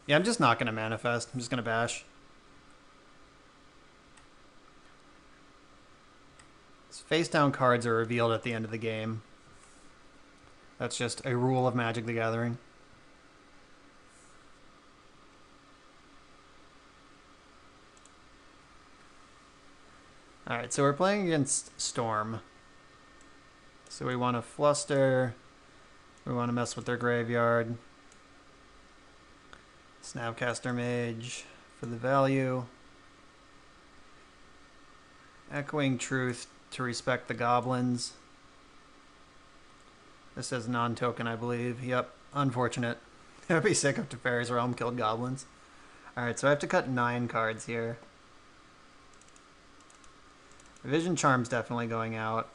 Yeah, I'm just not going to manifest. I'm just going to bash. Face-down cards are revealed at the end of the game. That's just a rule of Magic the Gathering. Alright, so we're playing against Storm. So we want to fluster. We want to mess with their graveyard. Snapcaster Mage for the value. Echoing Truth to respect the goblins. This says non-token, I believe. Yep, unfortunate. It would be sick if Teferi's Realm killed goblins. Alright, so I have to cut 9 cards here. Vision Charm's definitely going out.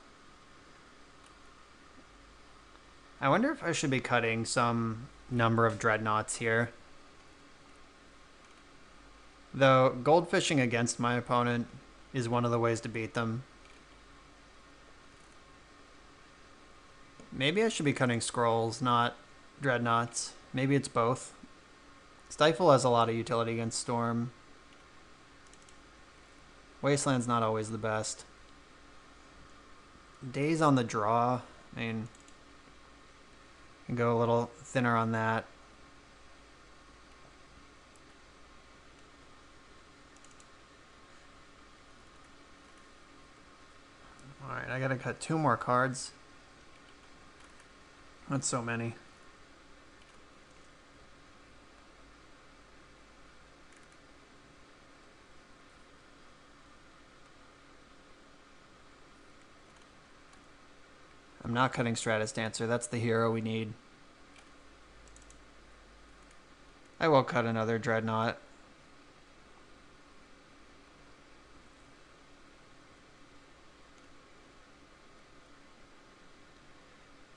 I wonder if I should be cutting some number of Dreadnoughts here. Though, goldfishing against my opponent is one of the ways to beat them. Maybe I should be cutting Scrolls, not Dreadnoughts. Maybe it's both. Stifle has a lot of utility against Storm. Wasteland's not always the best. Daze on the draw. I mean, can go a little thinner on that. Alright, I gotta cut 2 more cards. That's so many. I'm not cutting Stratis Dancer. That's the hero we need. I will cut another Dreadnought.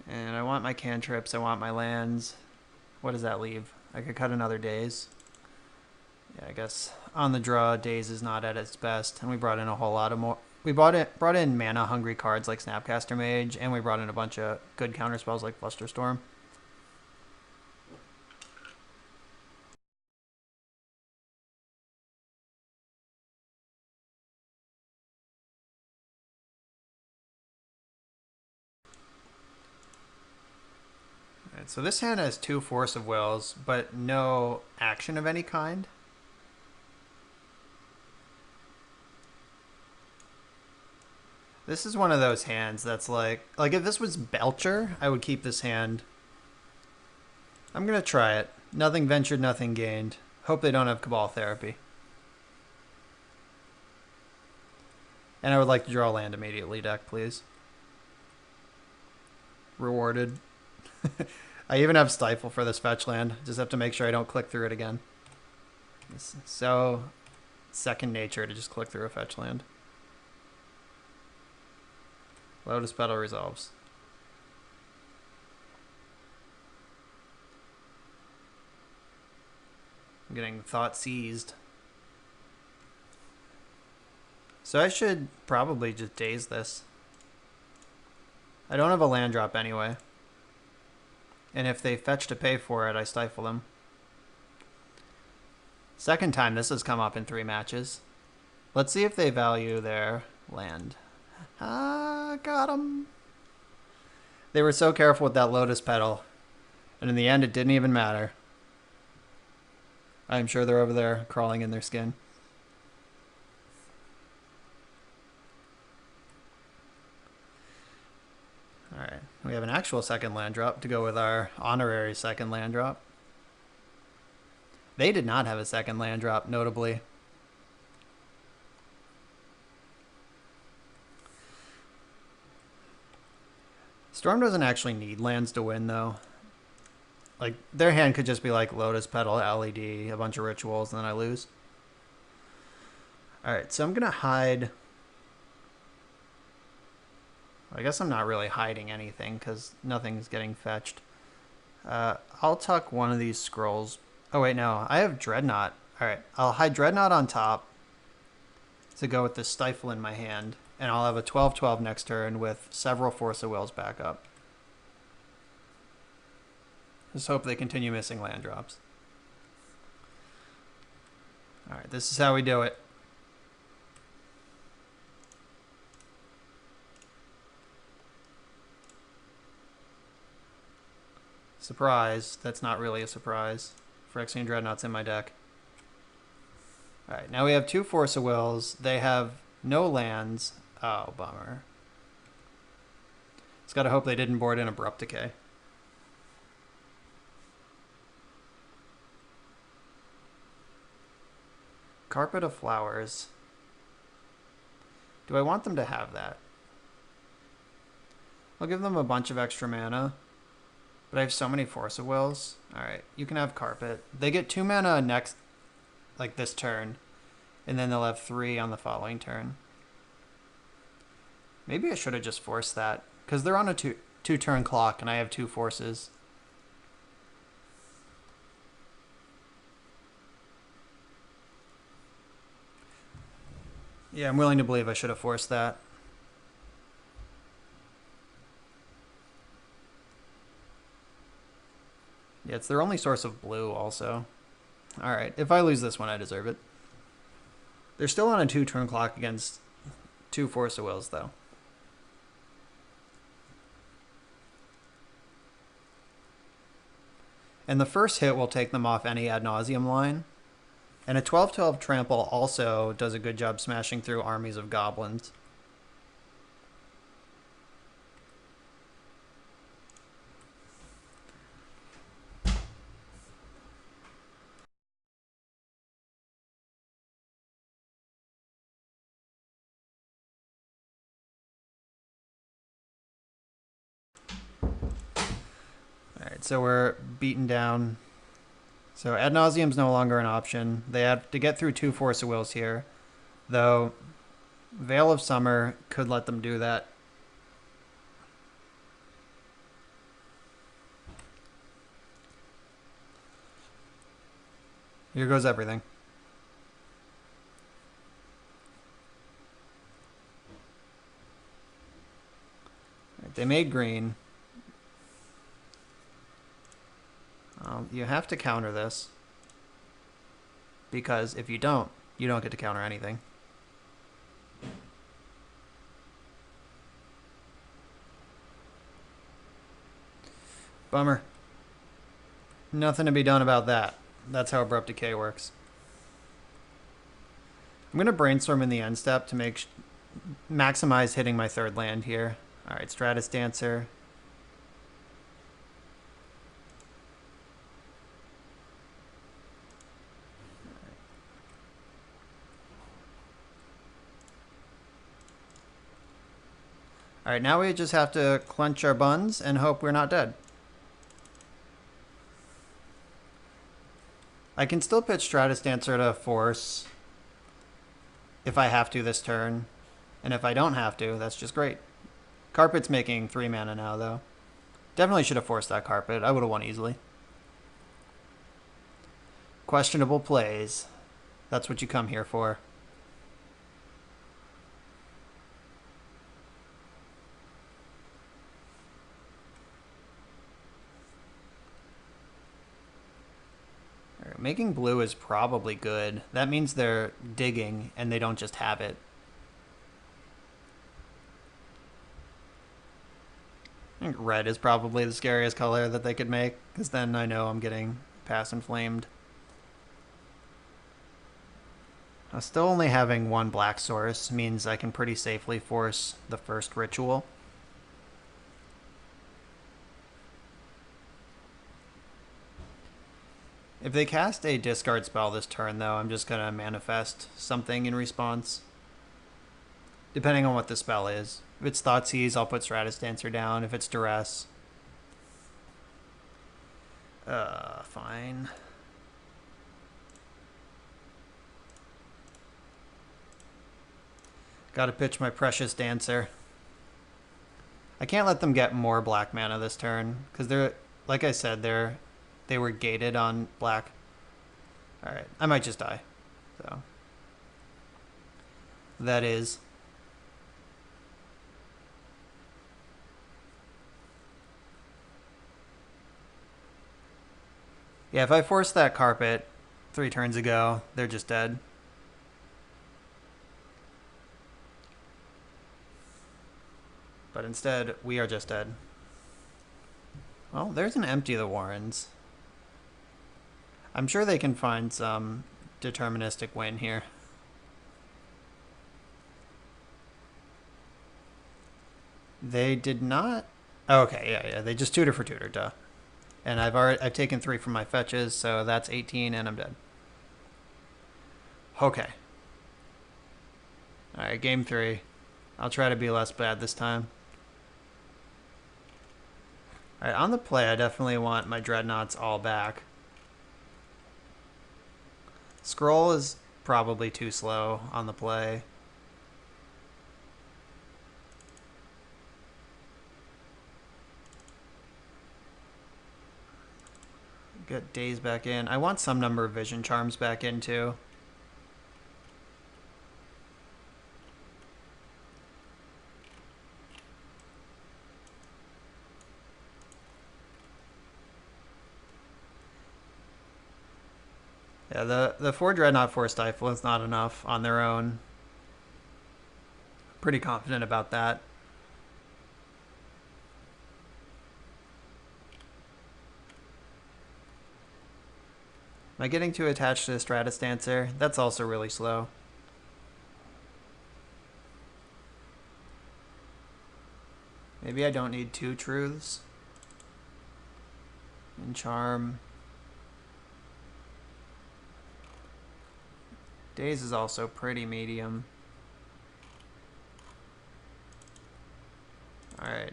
And I want my cantrips. I want my lands. What does that leave? I could cut another Daze. Yeah, I guess on the draw, Daze is not at its best. And we brought in a whole lot of more. We brought in mana-hungry cards like Snapcaster Mage, and we brought in a bunch of good counterspells like Flusterstorm. Alright, so this hand has 2 Force of Wills, but no action of any kind. This is one of those hands that's like if this was Belcher, I would keep this hand. I'm going to try it. Nothing ventured, nothing gained. Hope they don't have Cabal Therapy. And I would like to draw land immediately, deck, please. Rewarded. I even have Stifle for this fetch land. Just have to make sure I don't click through it again. It's so second nature to just click through a fetch land. Lotus Petal resolves. I'm getting thought seized. So I should probably just daze this. I don't have a land drop anyway. And if they fetch to pay for it, I stifle them. Second time this has come up in 3 matches. Let's see if they value their land. Ah, got them. They were so careful with that Lotus Petal. And in the end, it didn't even matter. I'm sure they're over there crawling in their skin. Alright, we have an actual second land drop to go with our honorary second land drop. They did not have a second land drop, notably. Storm doesn't actually need lands to win, though. Like, their hand could just be like Lotus Petal, LED, a bunch of rituals, and then I lose. Alright, so I'm going to hide... I guess I'm not really hiding anything because nothing's getting fetched. I'll tuck one of these scrolls. Oh, wait, no. I have Dreadnought. Alright, I'll hide Dreadnought on top to go with the Stifle in my hand. And I'll have a 12/12 next turn with several Force of Wills back up. Just hope they continue missing land drops. Alright, this is how we do it. Surprise. That's not really a surprise. Phyrexian Dreadnought's in my deck. Alright, now we have 2 Force of Wills. They have no lands. Oh, bummer. Just gotta hope they didn't board in Abrupt Decay. Carpet of Flowers. Do I want them to have that? I'll give them a bunch of extra mana. But I have so many Force of Wills. Alright, you can have Carpet. They get 2 mana next, like this turn. And then they'll have 3 on the following turn. Maybe I should have just forced that. Because they're on a 2-turn clock and I have 2 forces. Yeah, I'm willing to believe I should have forced that. Yeah, it's their only source of blue also. Alright, if I lose this one, I deserve it. They're still on a 2-turn clock against 2 Force of Wills, though. And the first hit will take them off any ad nauseum line. And a 12/12 trample also does a good job smashing through armies of goblins. Alright, so we're beaten down. So ad nauseum's no longer an option. They have to get through 2 Force of Wills here. Though Veil of Summer could let them do that. Here goes everything. Right, they made green. You have to counter this. Because if you don't get to counter anything. Bummer. Nothing to be done about that. That's how Abrupt Decay works. I'm going to Brainstorm in the end step to maximize hitting my 3rd land here. Alright, Stratis Dancer. Alright, now we just have to clench our buns and hope we're not dead. I can still pitch Stratis Dancer to force if I have to this turn. And if I don't have to, that's just great. Carpet's making 3 mana now, though. Definitely should have forced that carpet. I would have won easily. Questionable plays. That's what you come here for. Right, making blue is probably good. That means they're digging and they don't just have it. I think red is probably the scariest color that they could make, because then I know I'm getting pass inflamed. Still only having one black source means I can pretty safely force the first ritual. If they cast a discard spell this turn, though, I'm just going to manifest something in response. Depending on what the spell is. If it's Thoughtseize, I'll put Stratis Dancer down. If it's Duress, fine. Gotta pitch my precious Dancer. I can't let them get more black mana this turn, because they're, like I said, they were gated on black. Alright, I might just die. So that is. Yeah, if I forced that carpet 3 turns ago, they're just dead. But instead, we are just dead. Well, there's an Empty the Warrens. I'm sure they can find some deterministic win here. They did not. Oh, okay, yeah, they just tutor for tutor, duh. And I've taken 3 from my fetches, so that's 18, and I'm dead. Okay. All right, game 3. I'll try to be less bad this time. All right, on the play, I definitely want my Dreadnoughts all back. Scroll is probably too slow on the play. Get Daze back in. I want some number of Vision Charms back in too. Yeah, the 4 Dreadnought, 4 Stifle is not enough on their own. Pretty confident about that. Am I getting too attached to the Stratis Dancer? That's also really slow. Maybe I don't need 2 Truths. And Charm. Daze is also pretty medium. Alright.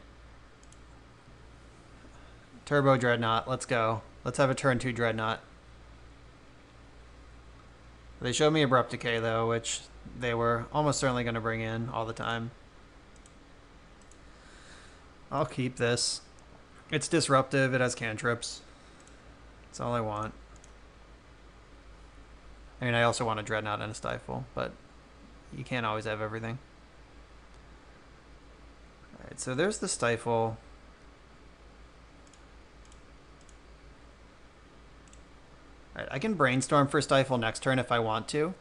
Turbo Dreadnought, let's go. Let's have a turn 2 Dreadnought. They showed me Abrupt Decay, though, which they were almost certainly going to bring in all the time. I'll keep this. It's disruptive, it has cantrips. That's all I want. I mean, I also want a Dreadnought and a Stifle, but you can't always have everything. Alright, so there's the Stifle. Alright, I can Brainstorm for Stifle next turn if I want to.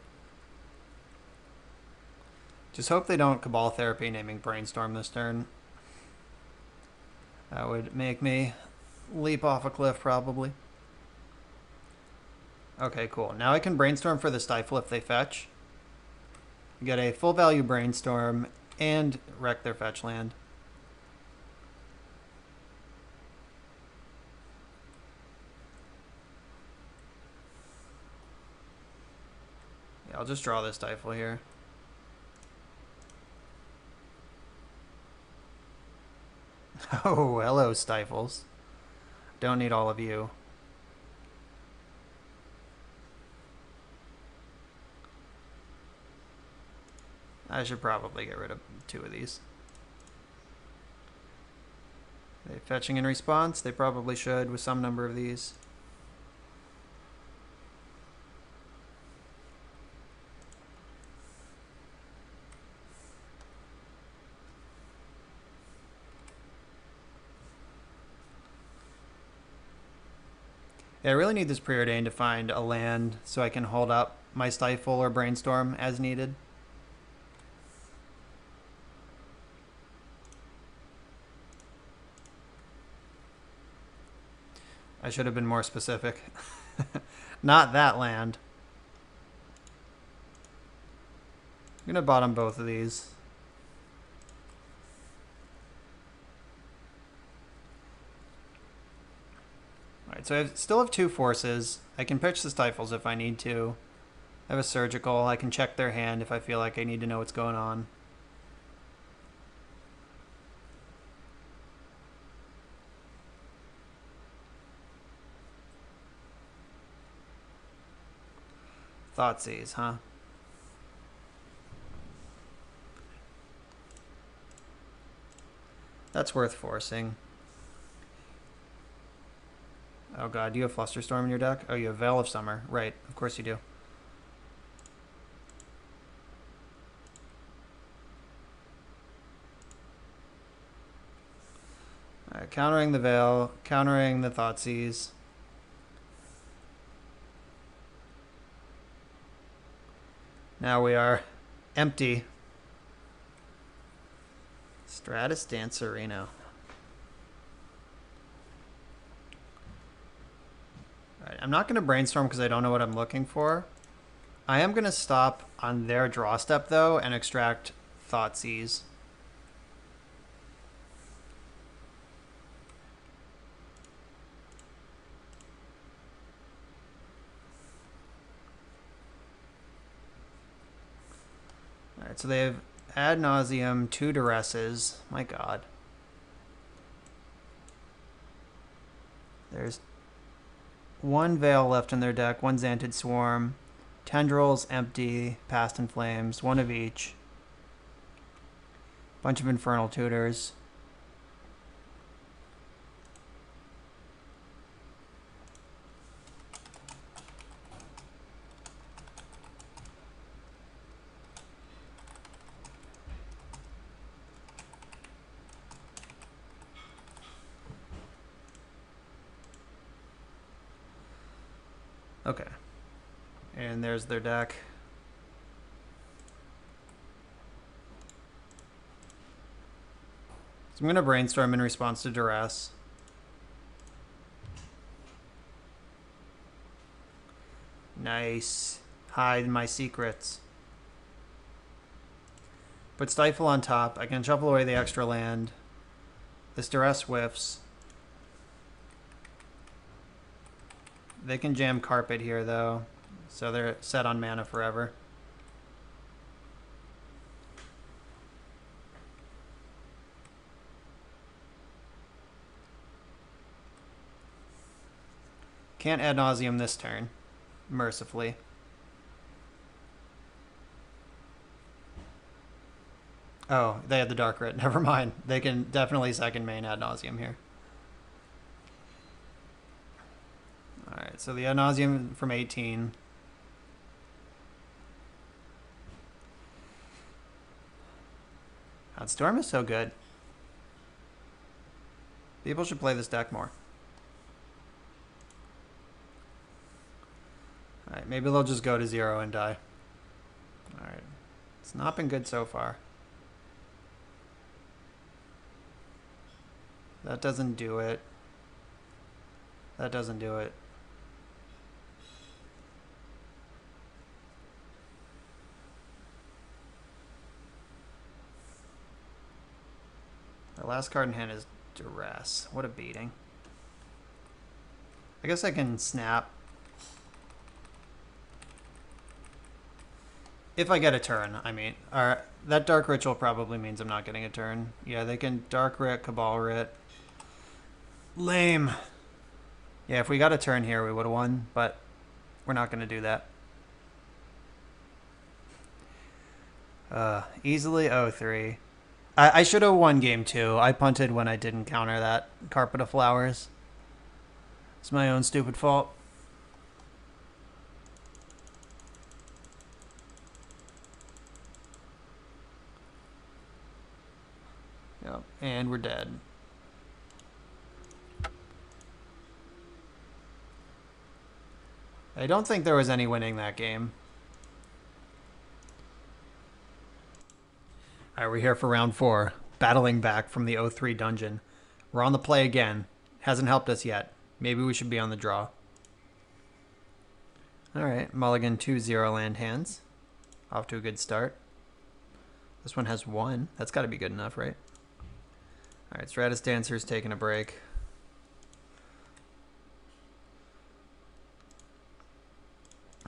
Just hope they don't Cabal Therapy naming Brainstorm this turn. That would make me leap off a cliff, probably. Okay, cool. Now I can Brainstorm for the Stifle if they fetch. Get a full value Brainstorm and wreck their fetch land. Yeah, I'll just draw this Stifle here. Oh, hello, Stifles. Don't need all of you. I should probably get rid of 2 of these. Are they fetching in response? They probably should with some number of these. Yeah, I really need this preordained to find a land so I can hold up my Stifle or Brainstorm as needed. I should have been more specific. Not that land. I'm going to bottom both of these. Alright, so I still have 2 forces. I can pitch the Stifles if I need to. I have a Surgical. I can check their hand if I feel like I need to know what's going on. Thoughtseize, huh? That's worth forcing. Oh god, do you have Flusterstorm in your deck? Oh, you have Veil of Summer. Right, of course you do. Alright, countering the Veil, countering the Thoughtseize. Now we are empty. Stratis Dancer. Alright, I'm not going to Brainstorm because I don't know what I'm looking for. I am going to stop on their draw step, though, and extract Thoughtseize. Alright, so they have Ad Nauseam, 2 Duresses. My god. There's 1 Veil left in their deck, 1 Xantid Swarm, Tendrils, empty, Past in Flames, 1 of each. Bunch of Infernal Tutors. Okay. And there's their deck. So I'm going to Brainstorm in response to Duress. Nice. Hide my secrets. Put Stifle on top. I can shuffle away the extra land. This Duress whiffs. They can jam Carpet here, though, so they're set on mana forever. Can't Ad Nauseam this turn, mercifully. Oh, they had the Dark Rit. Never mind. They can definitely second main Ad Nauseam here. Alright, so the Ad Nauseam from 18. God, Storm is so good. People should play this deck more. Alright, maybe they'll just go to 0 and die. Alright. It's not been good so far. That doesn't do it. That doesn't do it. The last card in hand is Duress. What a beating. I guess I can snap. If I get a turn, I mean. Alright, that Dark Ritual probably means I'm not getting a turn. Yeah, they can Dark Rit, Cabal Rit. Lame. Yeah, if we got a turn here, we would have won, but we're not going to do that. Easily 0-3. I should have won game 2. I punted when I didn't counter that Carpet of Flowers. It's my own stupid fault. Yep, and we're dead. I don't think there was any winning that game. Alright, we're here for round 4. Battling back from the 0-3 dungeon. We're on the play again. Hasn't helped us yet. Maybe we should be on the draw. Alright, mulligan 2-0 land hands. Off to a good start. This one has 1. That's got to be good enough, right? Alright, Stratis Dancer's taking a break.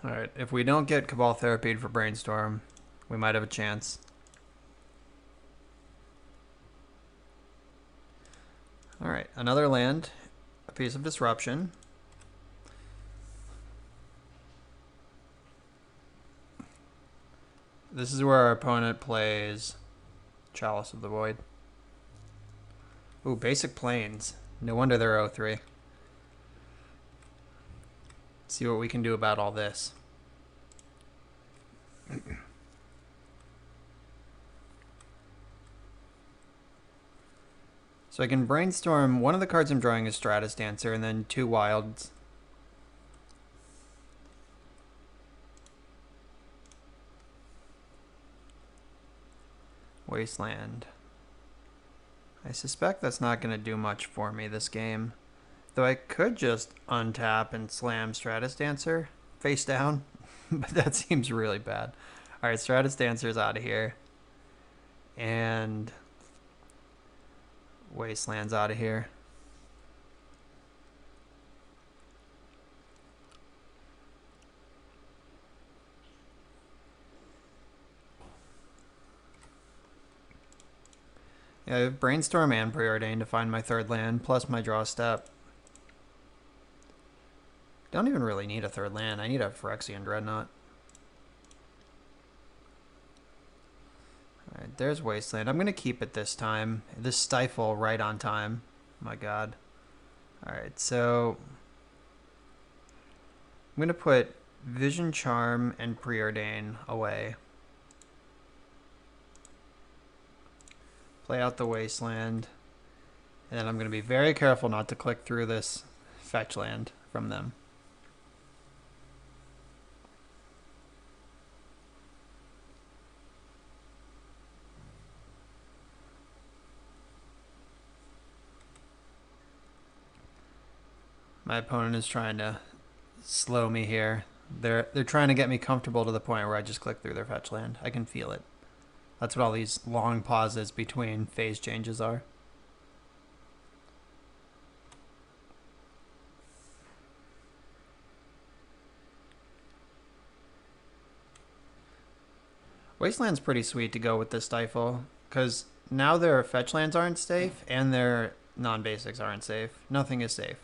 Alright, if we don't get Cabal Therapied for Brainstorm, we might have a chance. Alright, another land, a piece of disruption. This is where our opponent plays Chalice of the Void. Ooh, basic planes. No wonder they're 0-3. See what we can do about all this. So I can brainstorm. One of the cards I'm drawing is Stratis Dancer, and then 2 wilds. Wasteland. I suspect that's not going to do much for me this game. Though I could just untap and slam Stratis Dancer face down. But that seems really bad. Alright, Stratis Dancer's out of here. And Wasteland's out of here. Yeah, I have Brainstorm and Preordain to find my 3rd land, plus my draw step. Don't even really need a 3rd land. I need a Phyrexian Dreadnought. Alright, there's Wasteland. I'm going to keep it this time. This Stifle right on time. My god. Alright, so I'm going to put Vision Charm and Preordain away. Play out the Wasteland. And then I'm going to be very careful not to click through this fetch land from them. My opponent is trying to slow me here. They're trying to get me comfortable to the point where I just click through their fetch land. I can feel it. That's what all these long pauses between phase changes are. Wasteland's pretty sweet to go with this Stifle, because now their fetch lands aren't safe and their non-basics aren't safe. Nothing is safe.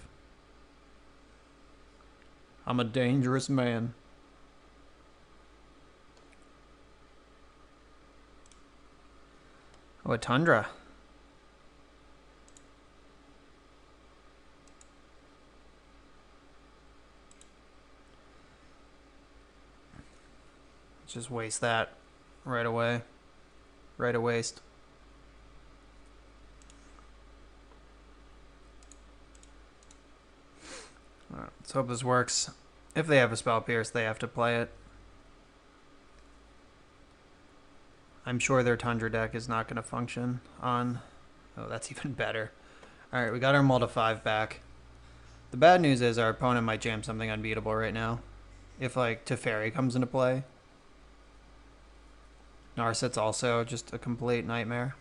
I'm a dangerous man. Oh, a Tundra. Let's just waste that right away. Right a waste. All right, let's hope this works. If they have a Spell Pierce, they have to play it. I'm sure their Tundra deck is not going to function on... Oh, that's even better. Alright, we got our Mull to 5 back. The bad news is our opponent might jam something unbeatable right now. If, like, Teferi comes into play. Narset's also just a complete nightmare.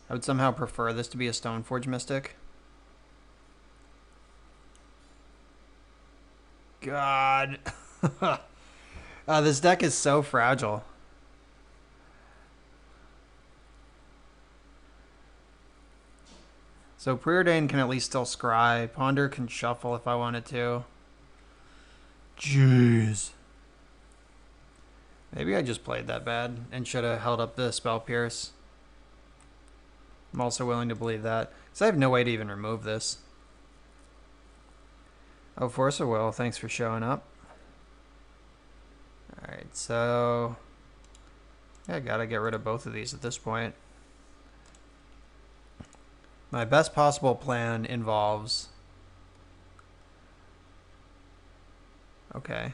I would somehow prefer this to be a Stoneforge Mystic. God. This deck is so fragile. So Preordain can at least still scry. Ponder can shuffle if I wanted to. Jeez. Maybe I just played that bad and should have held up the Spell Pierce. I'm also willing to believe that, because I have no way to even remove this. Oh, Force of Will, thanks for showing up. Alright, so... yeah, I gotta get rid of both of these at this point. My best possible plan involves... okay.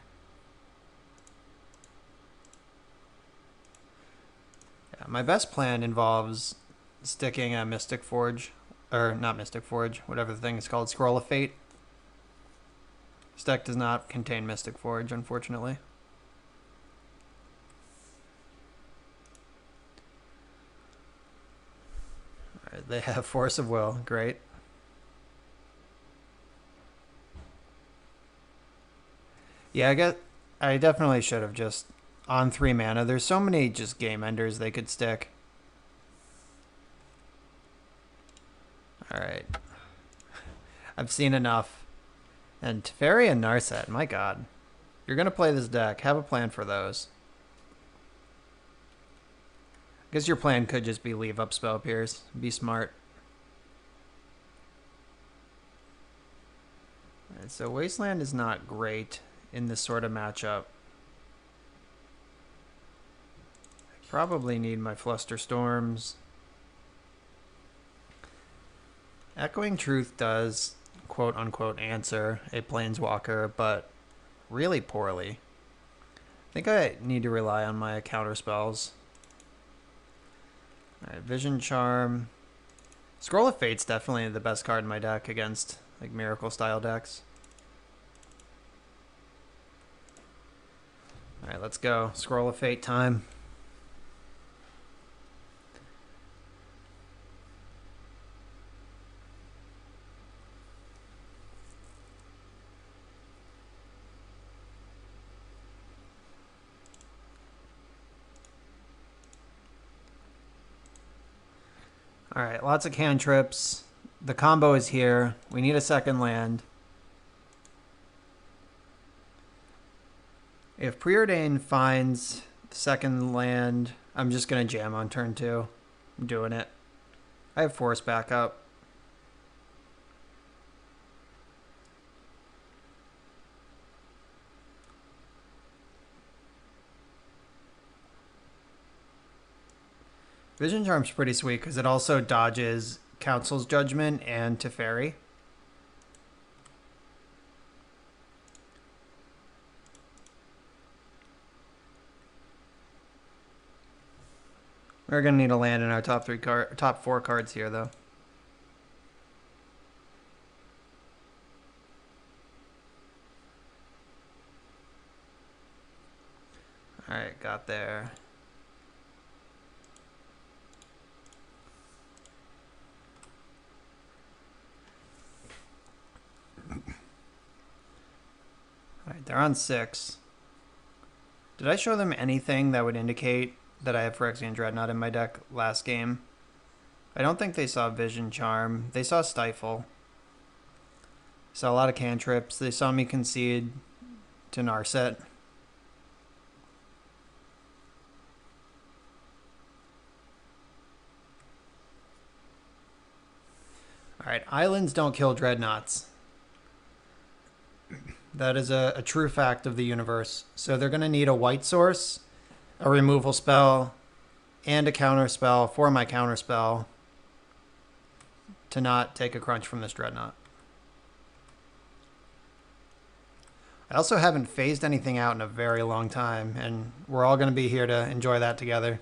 Yeah, my best plan involves sticking a Mystic Forge, or not Mystic Forge, whatever the thing is called, Scroll of Fate. This deck does not contain Mystic Forge, unfortunately. Alright, they have Force of Will, great. Yeah, I definitely should have just on 3 mana. There's so many just game enders they could stick. Alright. I've seen enough. And Teferi and Narset, my god. You're going to play this deck. Have a plan for those. I guess your plan could just be leave up Spell Pierce. Be smart. Alright, so Wasteland is not great in this sort of matchup. I probably need my Flusterstorms. Echoing Truth does, quote unquote, answer a Planeswalker, but really poorly. I think I need to rely on my counter spells. Alright, Vision Charm. Scroll of Fate's definitely the best card in my deck against like Miracle style decks. Alright, let's go. Scroll of Fate time. Alright, lots of cantrips. The combo is here. We need a second land. If Preordain finds the second land, I'm just going to jam on turn 2. I'm doing it. I have Force backup. Vision Charm's pretty sweet because it also dodges Council's Judgment and Teferi. We're gonna need a land in our top 4 cards here, though. All right, got there. All right, they're on 6. Did I show them anything that would indicate that I have Phyrexian Dreadnought in my deck last game? I don't think they saw Vision Charm. They saw Stifle. Saw a lot of cantrips. They saw me concede to Narset. Alright, islands don't kill Dreadnoughts. That is a true fact of the universe. So they're going to need a white source, a removal spell, and a counter spell for my counter spell to not take a crunch from this Dreadnought. I also haven't phased anything out in a very long time, and we're all going to be here to enjoy that together.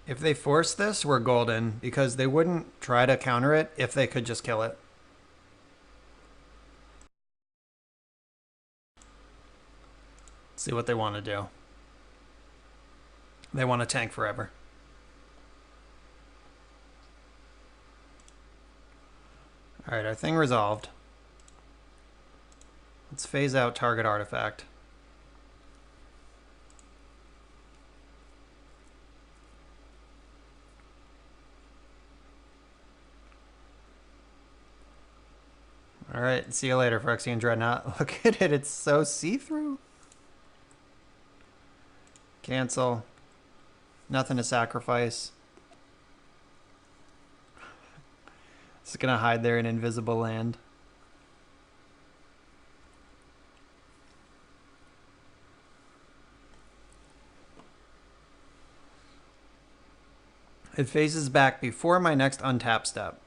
If they force this, we're golden, because they wouldn't try to counter it if they could just kill it. Let's see what they want to do. They want to tank forever. Alright, our thing resolved. Let's phase out target artifact. Alright, see you later, Phyrexian Dreadnought. Look at it, it's so see-through. Cancel. Nothing to sacrifice. It's gonna hide there in invisible land. It faces back before my next untap step.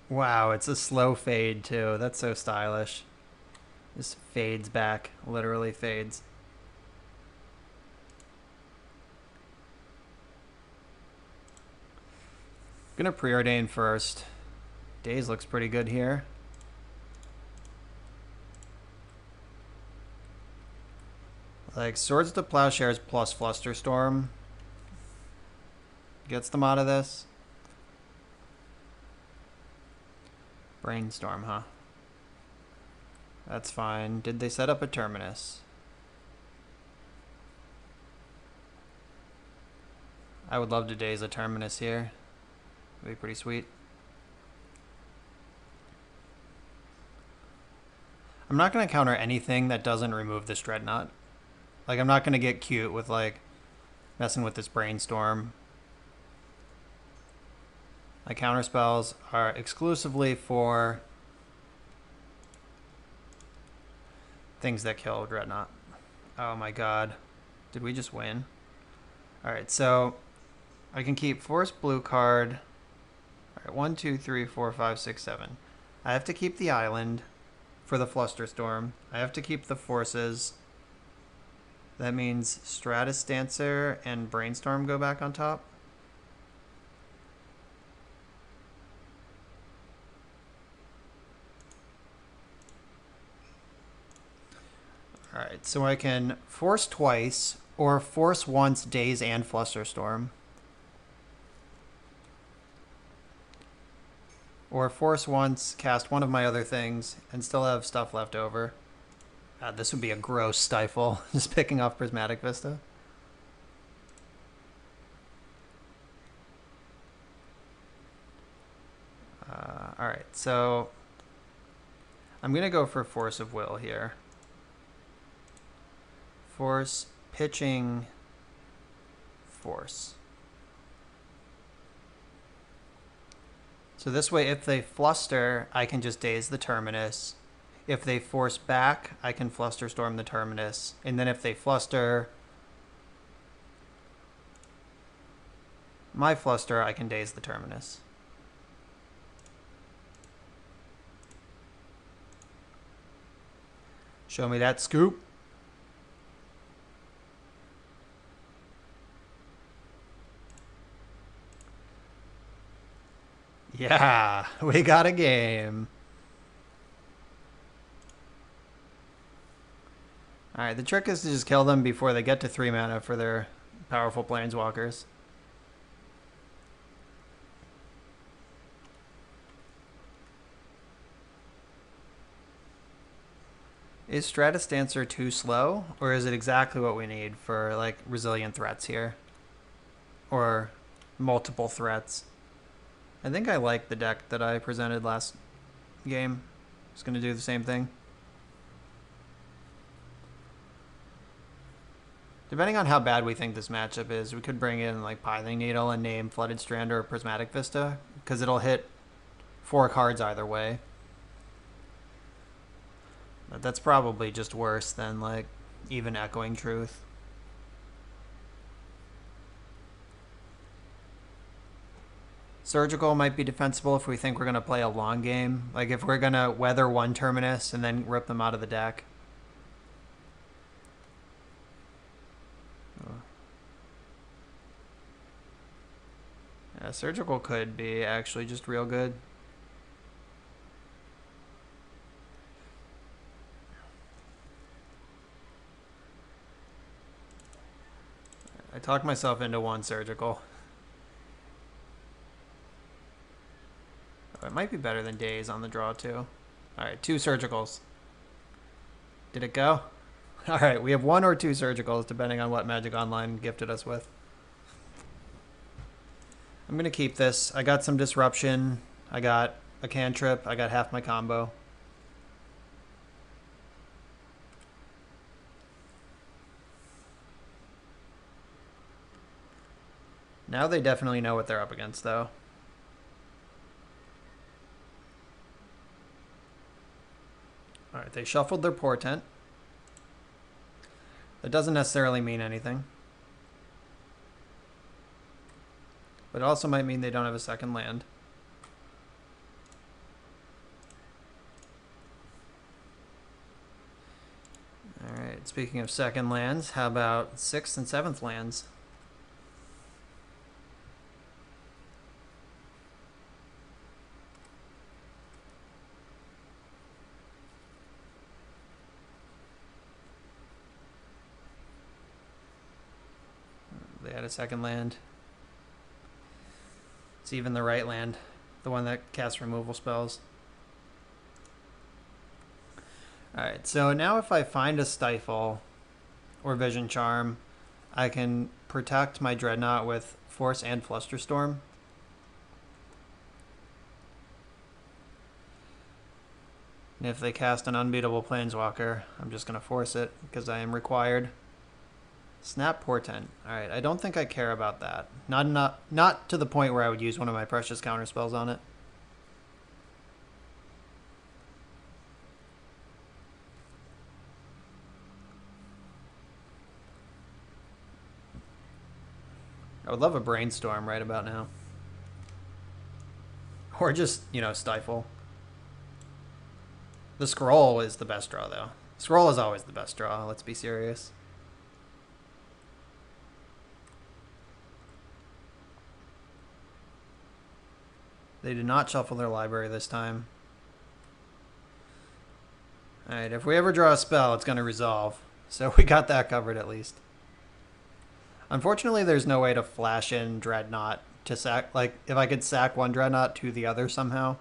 Wow, it's a slow fade too. That's so stylish. Just fades back, literally fades. Gonna preordain first. Daze looks pretty good here. Like Swords to Plowshares plus Flusterstorm gets them out of this. Brainstorm, huh? That's fine. Did they set up a Terminus? I would love to daze a Terminus here. That'd be pretty sweet. I'm not going to counter anything that doesn't remove this Dreadnought. Like, I'm not going to get cute with, like, messing with this Brainstorm. My counter spells are exclusively for things that kill Dreadnought. Oh my god. Did we just win? Alright, so I can keep Force Blue card. Alright, 1, 2, 3, 4, 5, 6, 7. I have to keep the island for the Flusterstorm. I have to keep the forces. That means Stratis Dancer and Brainstorm go back on top. Alright, so I can force twice, or force once, Daze and Flusterstorm. Or force once, cast one of my other things, and still have stuff left over. This would be a gross stifle, just picking off Prismatic Vista. Alright, so I'm going to go for Force of Will here. Force, pitching, force. So this way, if they fluster, I can just daze the Terminus. If they force back, I can Flusterstorm the Terminus. And then if they fluster my fluster, I can daze the Terminus. Show me that scoop. Yeah, we got a game. Alright, the trick is to just kill them before they get to 3 mana for their powerful planeswalkers. Is Stratis Dancer too slow, or is it exactly what we need for, like, resilient threats here? Or multiple threats? I think I like the deck that I presented last game. Just going to do the same thing. Depending on how bad we think this matchup is, we could bring in like Pithing Needle and name Flooded Strand or Prismatic Vista, because it'll hit 4 cards either way. But that's probably just worse than like even Echoing Truth. Surgical might be defensible if we think we're going to play a long game. Like if we're going to weather one Terminus and then rip them out of the deck. Yeah, Surgical could be actually just real good. I talked myself into one surgical. Oh, it might be better than days on the draw too. Alright, 2 surgicals. Did it go? Alright, we have 1 or 2 surgicals depending on what Magic Online gifted us with. I'm going to keep this. I got some disruption. I got a cantrip. I got half my combo. Now they definitely know what they're up against, though. Alright, they shuffled their portent. That doesn't necessarily mean anything. But it also might mean they don't have a second land. Alright, speaking of second lands, how about 6th and 7th lands? They had a second land. It's even the right land, the one that casts removal spells. Alright, so now if I find a Stifle or Vision Charm, I can protect my Dreadnought with Force and Flusterstorm. And if they cast an Unbeatable Planeswalker, I'm just going to force it because I am required. Snap Portent. Alright, I don't think I care about that. Not to the point where I would use one of my precious counterspells on it. I would love a Brainstorm right about now. Or just, you know, Stifle. The Scroll is the best draw, though. Scroll is always the best draw, let's be serious. They did not shuffle their library this time. Alright, if we ever draw a spell, it's going to resolve. So we got that covered at least. Unfortunately, there's no way to flash in Dreadnought to sack. Like, if I could sack one Dreadnought to the other somehow.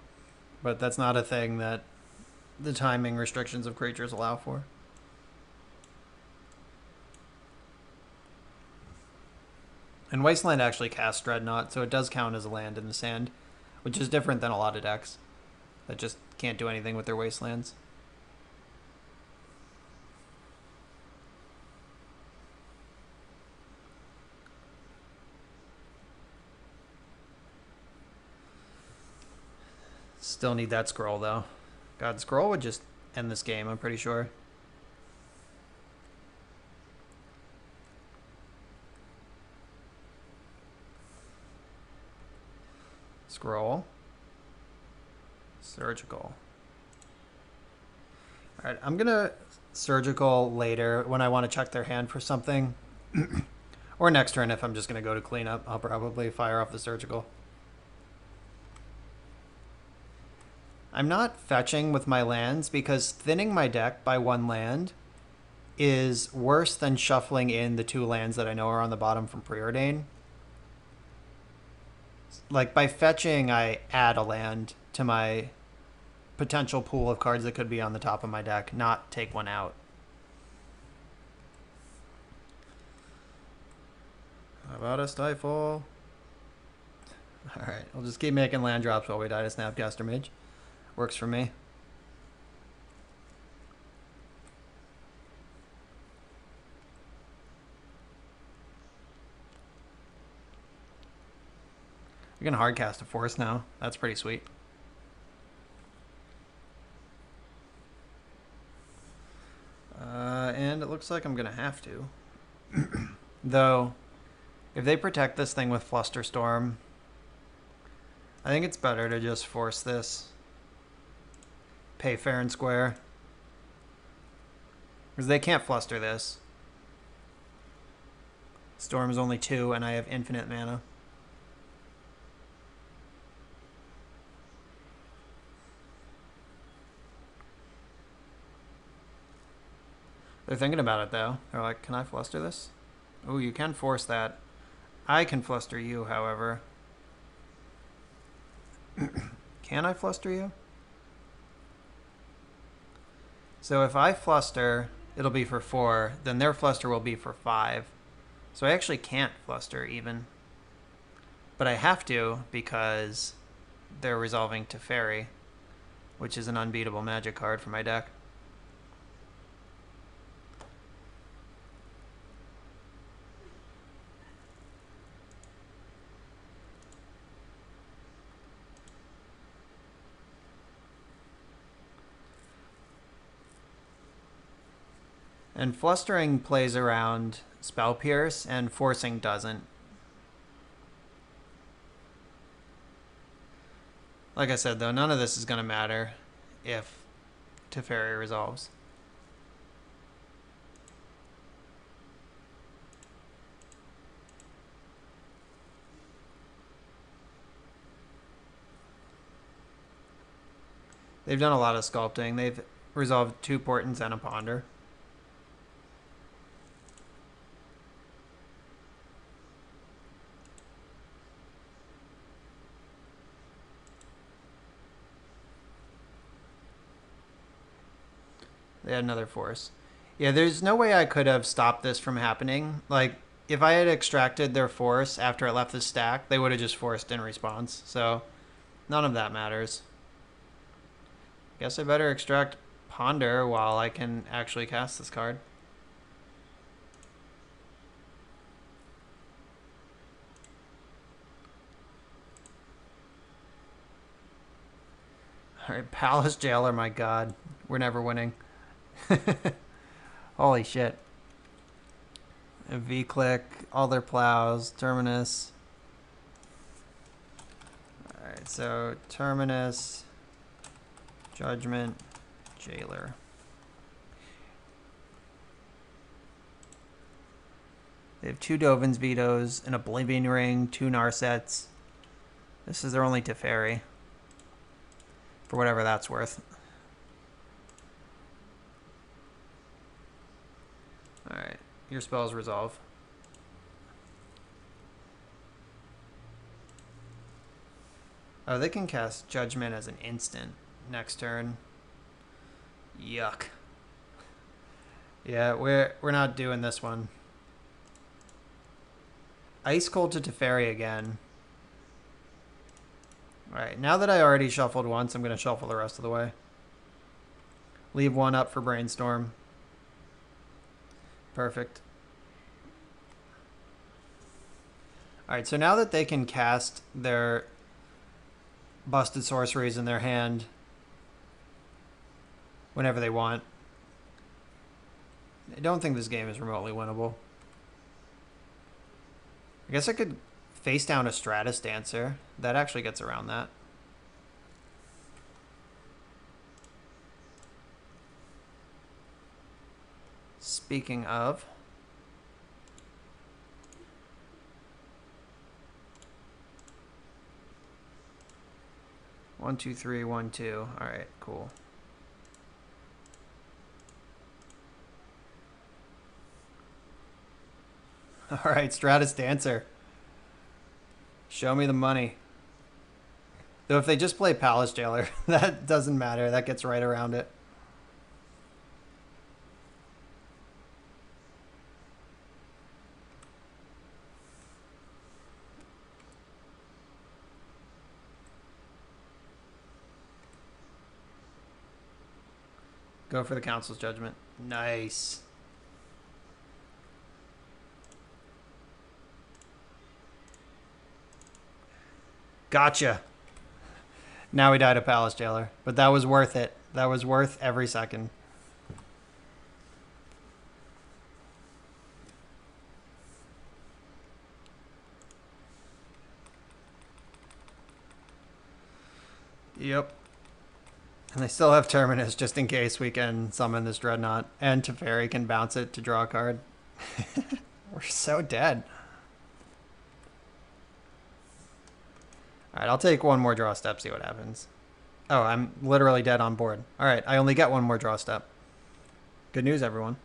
But that's not a thing that the timing restrictions of creatures allow for. And Wasteland actually casts Dreadnought, so it does count as a land in the sand, which is different than a lot of decks that just can't do anything with their Wastelands. Still need that Scroll, though. God, Scroll would just end this game, I'm pretty sure. Scroll. Surgical. Alright, I'm going to Surgical later when I want to check their hand for something. Or next turn if I'm just going to go to cleanup. I'll probably fire off the Surgical. I'm not fetching with my lands because thinning my deck by 1 land is worse than shuffling in the 2 lands that I know are on the bottom from Preordain. Like, by fetching, I add a land to my potential pool of cards that could be on the top of my deck, not take one out. How about a Stifle? Alright, I'll just keep making land drops while we die to Snapcaster Mage. Works for me. You can hardcast a Force now. That's pretty sweet. And it looks like I'm going to have to. Though, if they protect this thing with Flusterstorm, I think it's better to just force this. Pay fair and square. Because they can't fluster this. Storm is only 2 and I have infinite mana. They're thinking about it though. They're like, can I fluster this? Oh, you can force that. I can fluster you, however. Can I fluster you? So if I fluster, it'll be for 4. Then their fluster will be for 5. So I actually can't fluster even. But I have to because they're resolving to Fairy, which is an unbeatable magic card for my deck. And flustering plays around Spell Pierce, and forcing doesn't. Like I said, though, none of this is going to matter if Teferi resolves. They've done a lot of sculpting. They've resolved 2 Portents and a Ponder. They had another force. Yeah, there's no way I could have stopped this from happening. Like, if I had extracted their force after it left the stack, they would have just forced in response. So, none of that matters. Guess I better extract Ponder while I can actually cast this card. Alright, Palace Jailer, my god. We're never winning. Holy shit. V-click, all their plows, Terminus. Alright, so Terminus, Judgment, Jailer. They have 2 Dovin's Vetoes, an Oblivion Ring, 2 Narsets. This is their only Teferi. For whatever that's worth. Alright, your spells resolve. Oh, they can cast Judgment as an instant next turn. Yuck. Yeah, we're not doing this one. Ice Cold to Teferi again. Alright, now that I already shuffled once, I'm going to shuffle the rest of the way. Leave 1 up for Brainstorm. Perfect. Alright, so now that they can cast their busted sorceries in their hand whenever they want, I don't think this game is remotely winnable. I guess I could face down a Stratis Dancer. That actually gets around that. Speaking of, one, two, three, 1, 2. All right, cool. All right, Stratis Dancer. Show me the money. Though if they just play Palace Jailer, that doesn't matter. That gets right around it. Go for the Council's Judgment. Nice. Gotcha. Now we died a Palace Jailer. But that was worth it. That was worth every second. Yep. And they still have Terminus just in case we can summon this Dreadnought. And Teferi can bounce it to draw a card. We're so dead. Alright, I'll take one more draw step, see what happens. Oh, I'm literally dead on board. Alright, I only get one more draw step. Good news, everyone.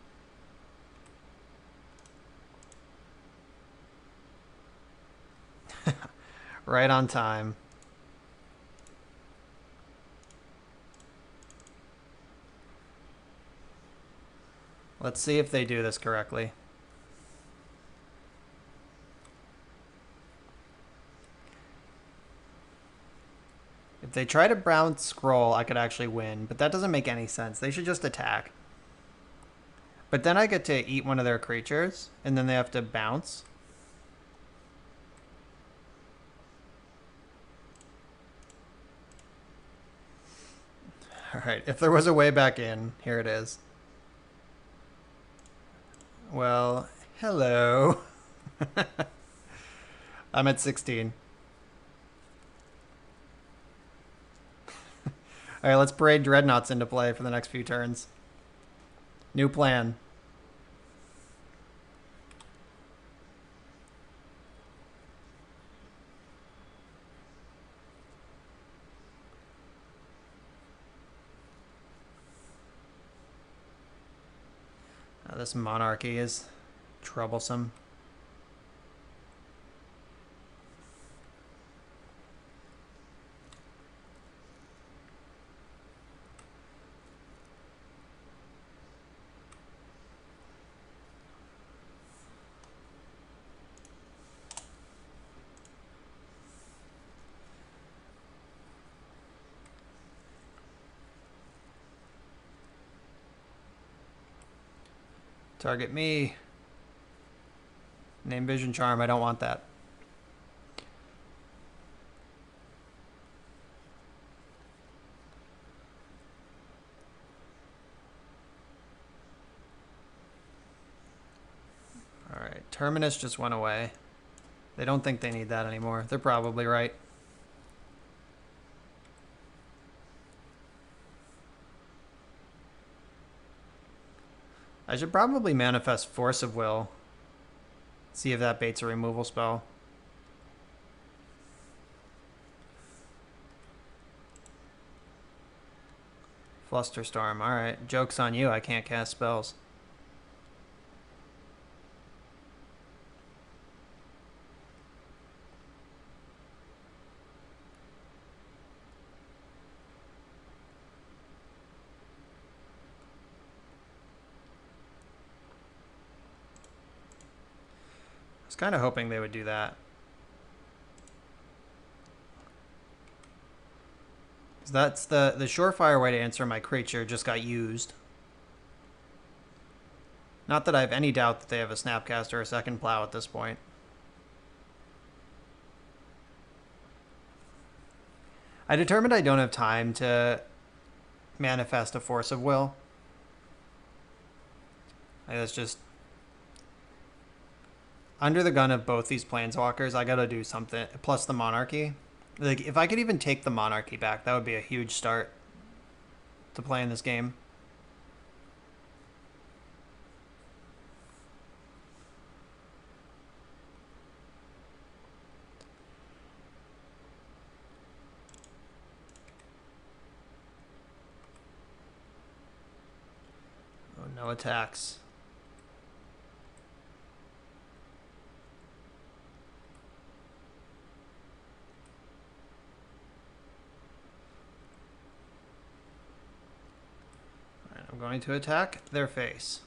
Right on time. Let's see if they do this correctly. If they try to bounce scroll, I could actually win, but that doesn't make any sense. They should just attack. But then I get to eat one of their creatures, and then they have to bounce. Alright, if there was a way back in, here it is. Well, hello. I'm at 16. Alright, let's parade Dreadnoughts into play for the next few turns. New plan. This monarchy is troublesome. Target me. Name Vision Charm. I don't want that. Alright, Terminus just went away. They don't think they need that anymore. They're probably right. I should probably manifest Force of Will. See if that baits a removal spell. Flusterstorm. Alright, joke's on you. I can't cast spells. I was kind of hoping they would do that. That's the surefire way to answer my creature just got used. Not that I have any doubt that they have a Snapcaster or a second plow at this point. I determined I don't have time to manifest a Force of Will. That's just... Under the gun of both these Planeswalkers, I gotta do something. Plus the Monarchy. Like, if I could even take the Monarchy back, that would be a huge start to playing this game. Oh, no attacks. I'm going to attack their face.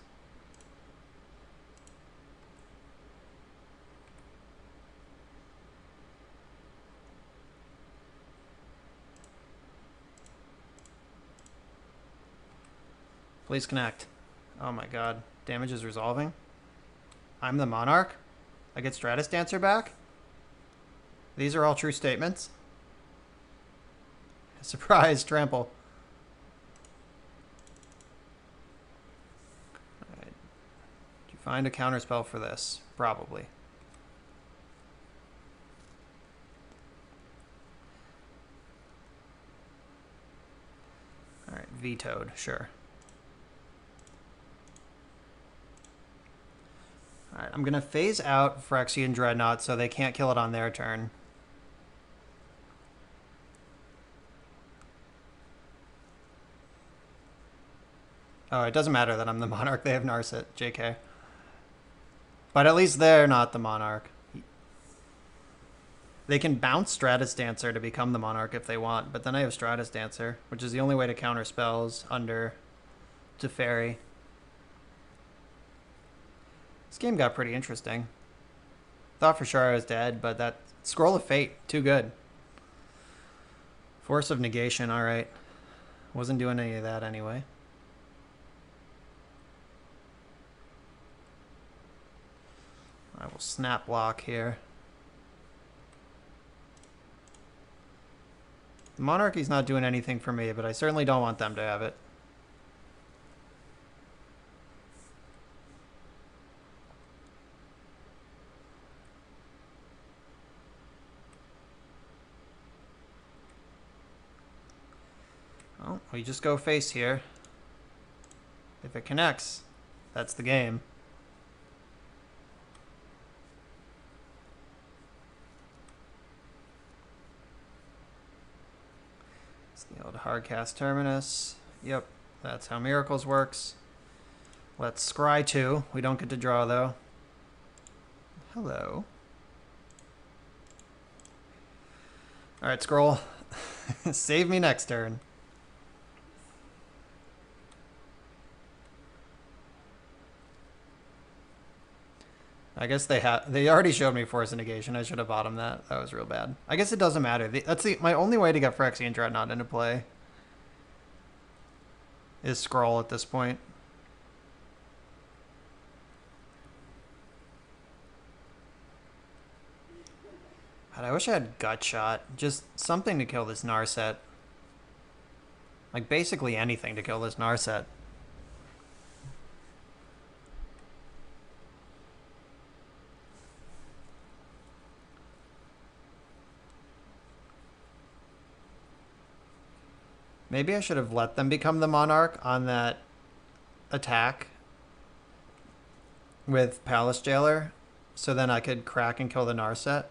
Please connect. Oh my god. Damage is resolving. I'm the Monarch. I get Stratis Dancer back. These are all true statements. Surprise, trample. Find a counterspell for this. Probably. Alright, vetoed. Sure. Alright, I'm going to phase out Phyrexian Dreadnought so they can't kill it on their turn. Oh, it doesn't matter that I'm the Monarch. They have Narset. JK. But at least they're not the Monarch. They can bounce Stratis Dancer to become the Monarch if they want, but then I have Stratis Dancer, which is the only way to counter spells under Teferi. This game got pretty interesting. Thought for sure I was dead, but that Scroll of Fate, too good. Force of Negation, alright. Wasn't doing any of that anyway. I will snap block here. The Monarchy's not doing anything for me, but I certainly don't want them to have it. Well, we just go face here. If it connects, that's the game. It's the old hardcast terminus. Yep, that's how Miracles works. Let's scry 2. We don't get to draw though. Hello. Alright, scroll. Save me next turn. I guess they already showed me Force of Negation. I should have bottomed that. That was real bad. I guess it doesn't matter. That's my only way to get Phyrexian Dreadnought into play is scroll at this point. God, I wish I had Gut Shot. Just something to kill this Narset. Like basically anything to kill this Narset. Maybe I should have let them become the Monarch on that attack with Palace Jailer, so then I could crack and kill the Narset.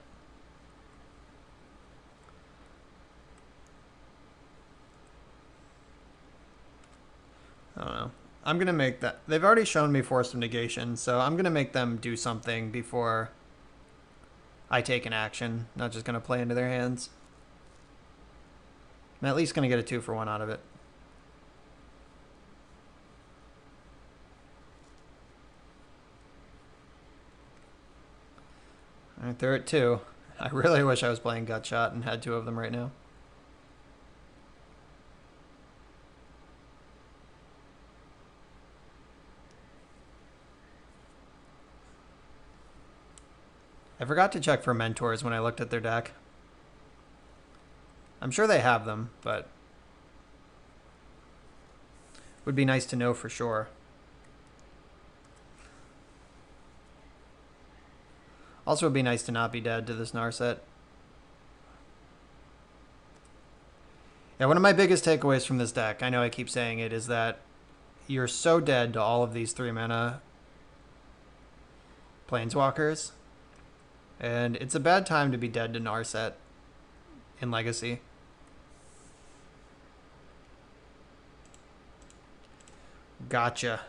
I don't know. I'm going to make that. They've already shown me Force of Negation, so I'm going to make them do something before I take an action. Not just going to play into their hands. I'm at least going to get a 2-for-1 out of it. Alright, they're at 2. I really wish I was playing Gut Shot and had 2 of them right now. I forgot to check for mentors when I looked at their deck. I'm sure they have them, but would be nice to know for sure. Also, it'd be nice to not be dead to this Narset. Yeah, one of my biggest takeaways from this deck, I know I keep saying it, is that you're so dead to all of these 3-mana Planeswalkers. And it's a bad time to be dead to Narset in Legacy. Gotcha.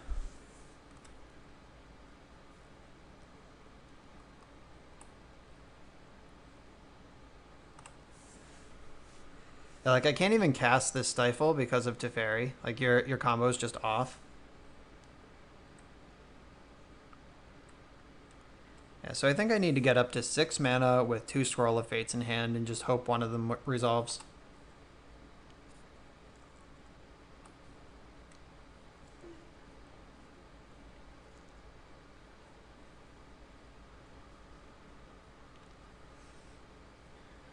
Yeah, like I can't even cast this Stifle because of Teferi. Like your combo's just off. Yeah, so I think I need to get up to 6 mana with 2 Scroll of Fates in hand and just hope one of them resolves.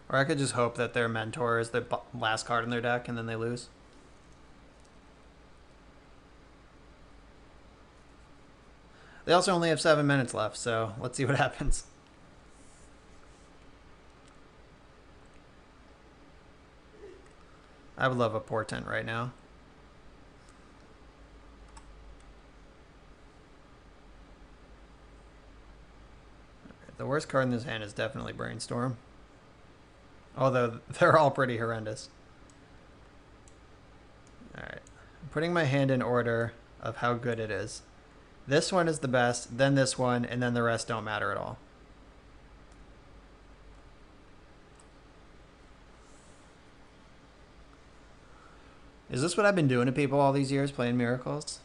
Or I could just hope that their mentor is the last card in their deck and then they lose. They also only have 7 minutes left, so let's see what happens. I would love a Portent right now. The worst card in this hand is definitely Brainstorm. Although they're all pretty horrendous. Alright. I'm putting my hand in order of how good it is. This one is the best, then this one, and then the rest don't matter at all. Is this what I've been doing to people all these years, playing Miracles?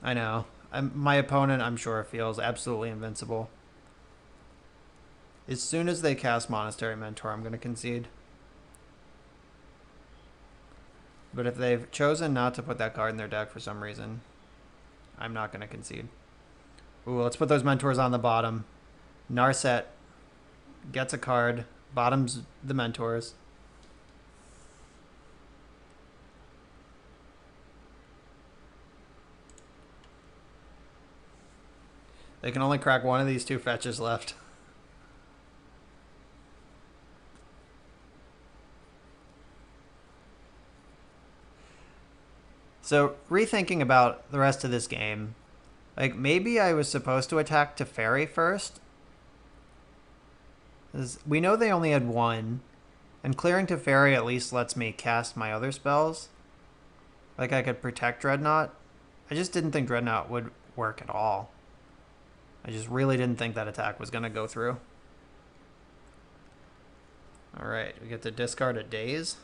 I know. My opponent, I'm sure, feels absolutely invincible. As soon as they cast Monastery Mentor, I'm going to concede. But if they've chosen not to put that card in their deck for some reason, I'm not going to concede. Ooh, let's put those Mentors on the bottom. Narset gets a card, bottoms the Mentors. They can only crack one of these two fetches left. So, rethinking about the rest of this game, like, maybe I was supposed to attack Teferi first. We know they only had one, and clearing Teferi at least lets me cast my other spells. Like, I could protect Dreadnought. I just didn't think Dreadnought would work at all. I just really didn't think that attack was going to go through. Alright, we get to discard a Daze.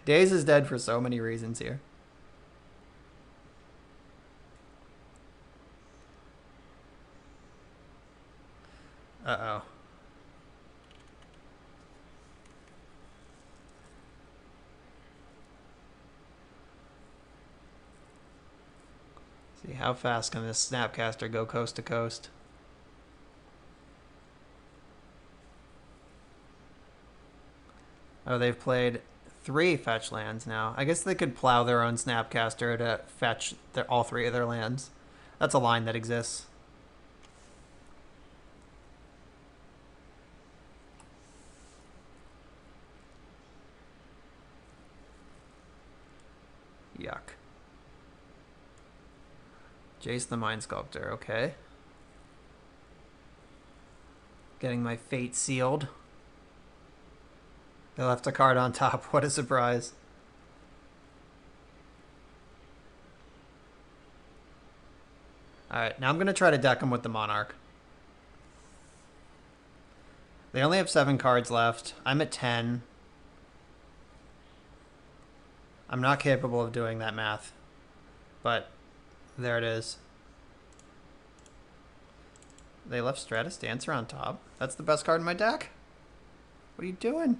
Daze is dead for so many reasons here. Uh-oh. See, how fast can this Snapcaster go coast to coast? Oh, they've played 3 fetch lands now. I guess they could plow their own Snapcaster to fetch all 3 of their lands. That's a line that exists. Yuck. Jace the Mind Sculptor, okay. Getting my fate sealed. They left a card on top. What a surprise. Alright, now I'm going to try to deck them with the Monarch. They only have 7 cards left. I'm at 10. I'm not capable of doing that math. But there it is. They left Stratis Dancer on top. That's the best card in my deck. What are you doing?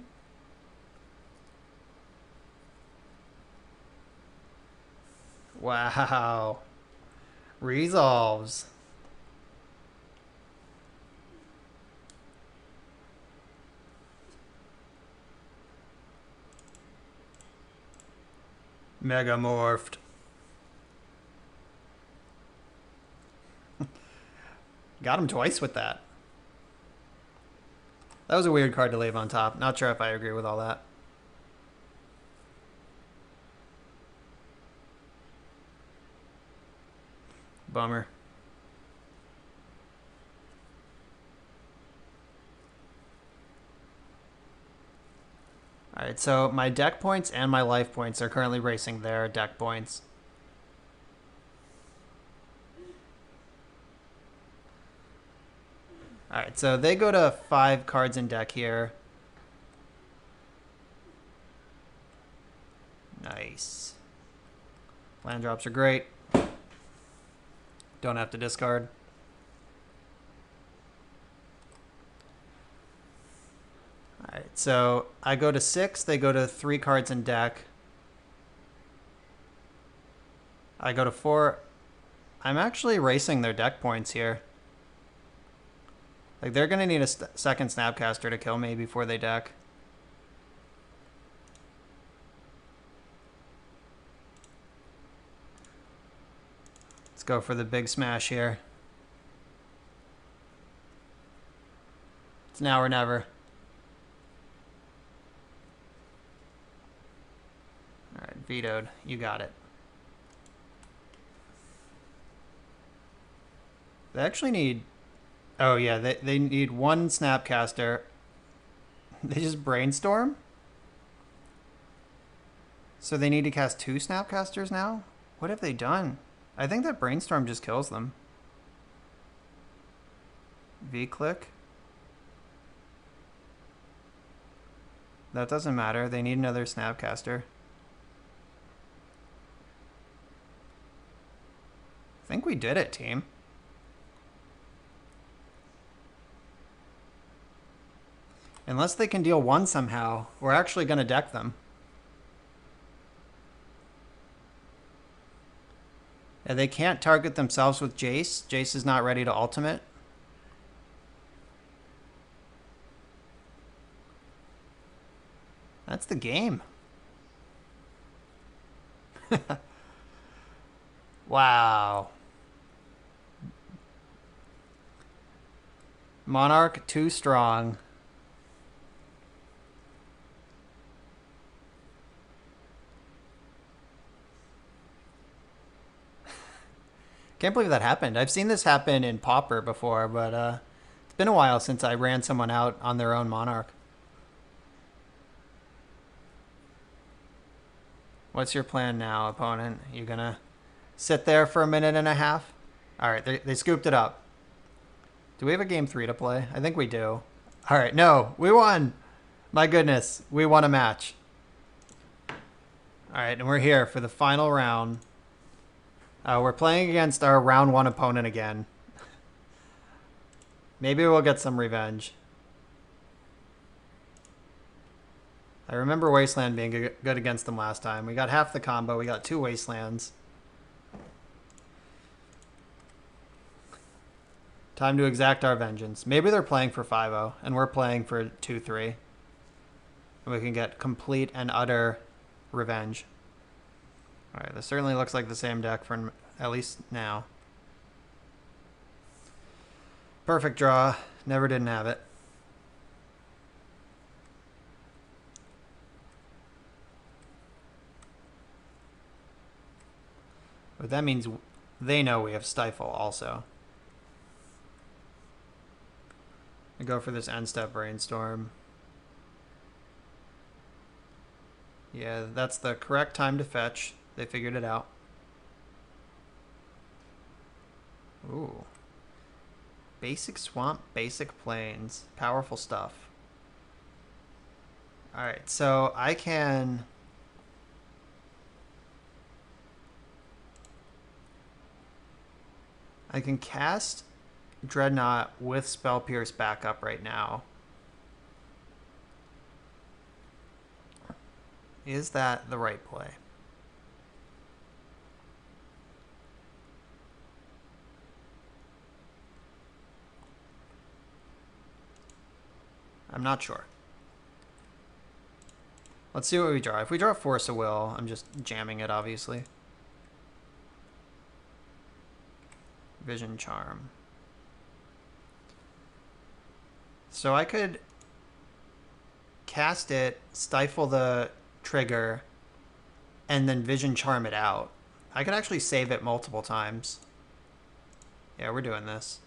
Wow. Resolves. Megamorphed. Got him twice with that. That was a weird card to leave on top. Not sure if I agree with all that. Bummer. Alright, so my deck points and my life points are currently racing their deck points. Alright, so they go to 5 cards in deck here. Nice. Land drops are great. Don't have to discard. Alright, so I go to 6, they go to 3 cards in deck. I go to 4. I'm actually racing their deck points here. Like, they're going to need a second Snapcaster to kill me before they deck. Let's go for the big smash here. It's now or never. Alright, vetoed. You got it. They actually need... Oh, yeah, they need 1 Snapcaster. They just brainstorm? So they need to cast 2 Snapcasters now? What have they done? I think that brainstorm just kills them. V-click? That doesn't matter. They need another Snapcaster. think we did it, team. Unless they can deal one somehow, we're actually going to deck them. And they can't target themselves with Jace. Jace is not ready to ultimate. That's the game. Wow. Monarch too strong. Can't believe that happened. I've seen this happen in Pauper before, but it's been a while since I ran someone out on their own Monarch. What's your plan now, opponent? You gonna sit there for a minute and a half? All right, they scooped it up. Do we have a game 3 to play? I think we do. All right, no, we won. My goodness, we won a match. All right, and we're here for the final round. We're playing against our round 1 opponent again. Maybe we'll get some revenge. I remember Wasteland being good against them last time. We got half the combo. We got 2 Wastelands. Time to exact our vengeance. Maybe they're playing for 5-0, and we're playing for 2-3. And we can get complete and utter revenge. Alright, this certainly looks like the same deck for at least now. Perfect draw. Never didn't have it. But that means they know we have Stifle also. I go for this end step Brainstorm. Yeah, that's the correct time to fetch. They figured it out. Ooh. Basic Swamp, Basic Plains. Powerful stuff. Alright, so I can... cast Dreadnought with Spell Pierce backup right now. Is that the right play? I'm not sure. Let's see what we draw. If we draw Force of Will, I'm just jamming it, obviously. Vision Charm. So I could cast it, stifle the trigger, and then Vision Charm it out. I could actually save it multiple times. Yeah, we're doing this.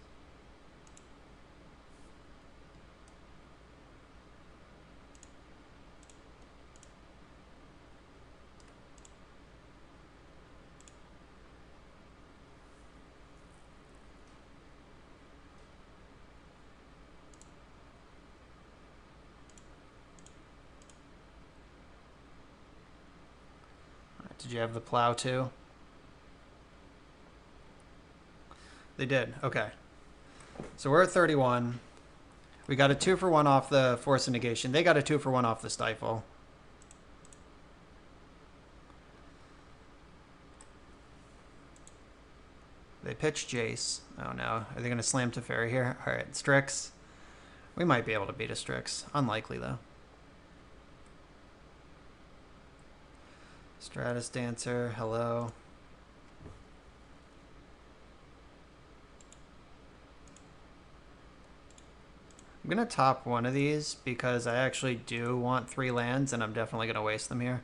Did you have the plow too? They did. Okay. So we're at 31. We got a 2-for-1 off the Force of Negation. They got a 2-for-1 off the Stifle. They pitched Jace. Oh no. Are they going to slam Teferi here? Alright, Strix. We might be able to beat a Strix. Unlikely though. Stratis Dancer, hello. I'm going to top one of these because I actually do want 3 lands and I'm definitely going to waste them here.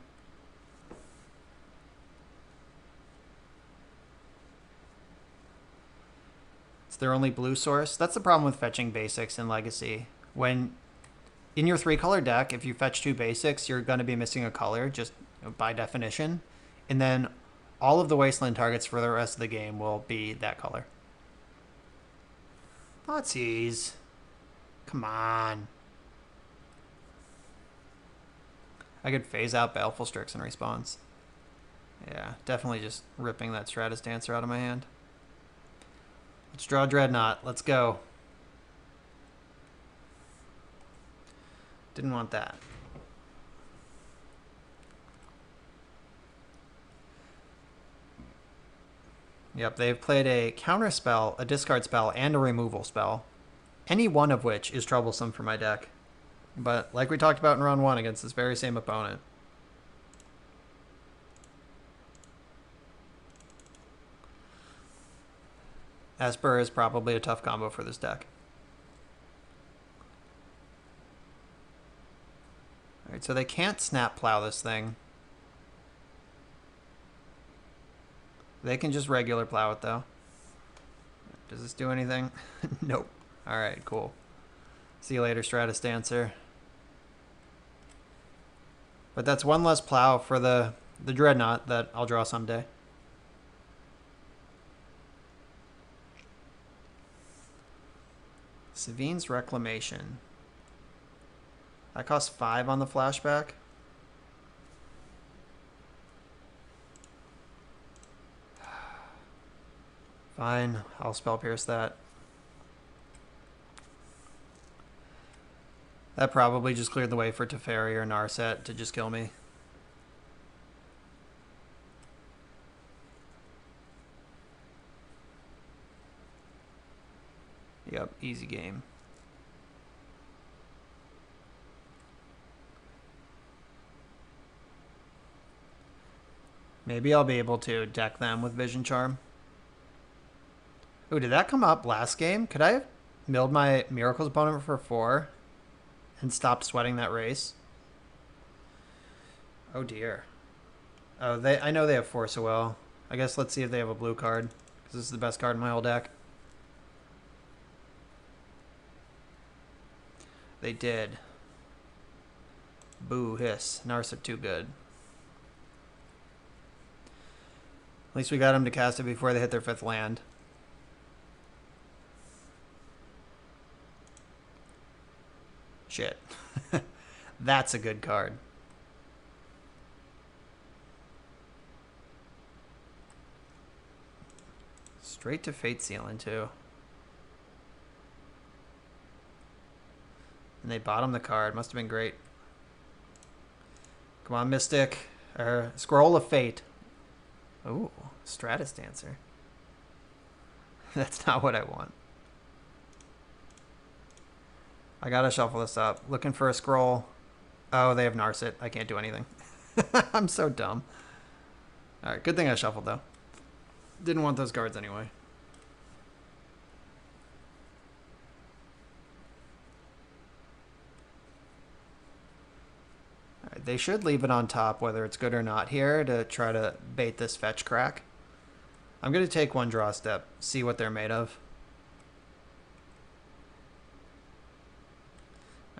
It's their only blue source. That's the problem with fetching basics in Legacy. When in your 3-color deck, if you fetch 2 basics, you're going to be missing a color just by definition. And then all of the Wasteland targets for the rest of the game will be that color. Nazis. Come on. I could phase out Baleful Strix in response. Yeah, definitely just ripping that Stratis Dancer out of my hand. Let's draw Dreadnought. Let's go. Didn't want that. Yep, they've played a counter spell, a discard spell, and a removal spell. Any one of which is troublesome for my deck. But like we talked about in round 1 against this very same opponent. Esper is probably a tough combo for this deck. Alright, so they can't snap plow this thing. They can just regular plow it though. Does this do anything? Nope. Alright, cool. See you later, Stratis Dancer. But that's one less plow for the Dreadnought that I'll draw someday. Savine's Reclamation. That costs 5 on the flashback. Fine, I'll Spell Pierce that. That probably just cleared the way for Teferi or Narset to just kill me. Yep, easy game. Maybe I'll be able to deck them with Vision Charm. Oh, did that come up last game? Could I have milled my Miracles opponent for 4 and stopped sweating that race? Oh dear. Oh, I know they have Force of Will. I guess let's see if they have a blue card, because this is the best card in my whole deck. They did. Boo, hiss. Narset too good. At least we got them to cast it before they hit their 5th land. Shit. That's a good card. Straight to Fate Sealing, too. And they bottom the card. Must have been great. Come on, Mystic. Scroll of Fate. Ooh, Stratis Dancer. That's not what I want. I gotta shuffle this up. Looking for a scroll. Oh, they have Narset. I can't do anything. I'm so dumb. Alright, good thing I shuffled, though. Didn't want those cards anyway. Alright, they should leave it on top, whether it's good or not here, to try to bait this fetch crack. I'm going to take one draw step, see what they're made of.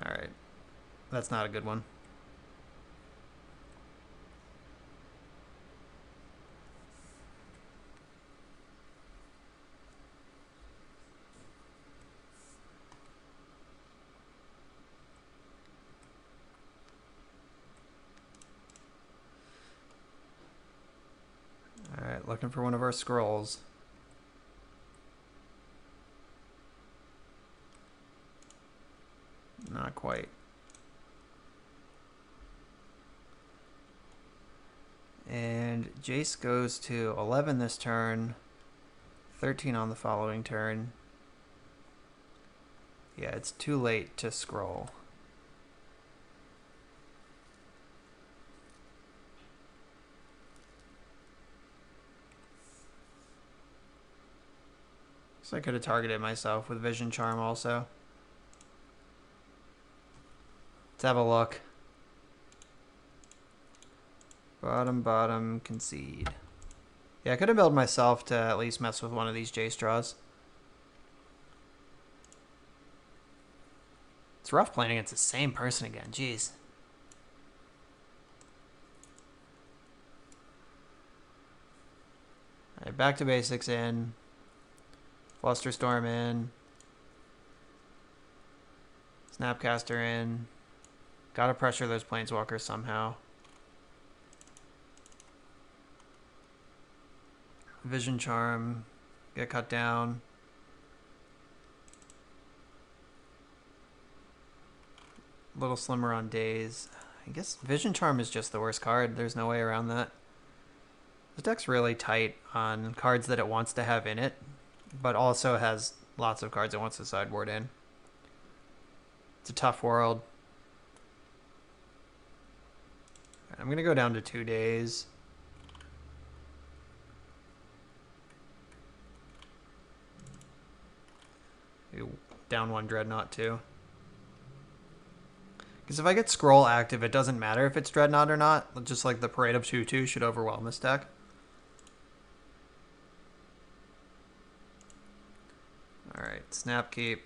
Alright. That's not a good one. Alright, looking for one of our scrolls. Not quite. And Jace goes to 11 this turn, 13 on the following turn. Yeah, it's too late to scroll. So I could have targeted myself with Vision Charm also. Let's have a look. Bottom, concede. Yeah, I could have built myself to at least mess with one of these Jace draws. It's rough playing against the same person again, jeez. Alright, back to basics in. Flusterstorm in. Snapcaster in. Gotta pressure those Planeswalkers somehow. Vision Charm. Get cut down. a little slimmer on days. I guess Vision Charm is just the worst card. There's no way around that. The deck's really tight on cards that it wants to have in it, but also has lots of cards it wants to sideboard in. It's a tough world. I'm going to go down to 2 days. Down 1 Dreadnought too. Because if I get Scroll active, it doesn't matter if it's Dreadnought or not. Just like the Parade of 2/2 should overwhelm this deck. Alright, Snap Keep.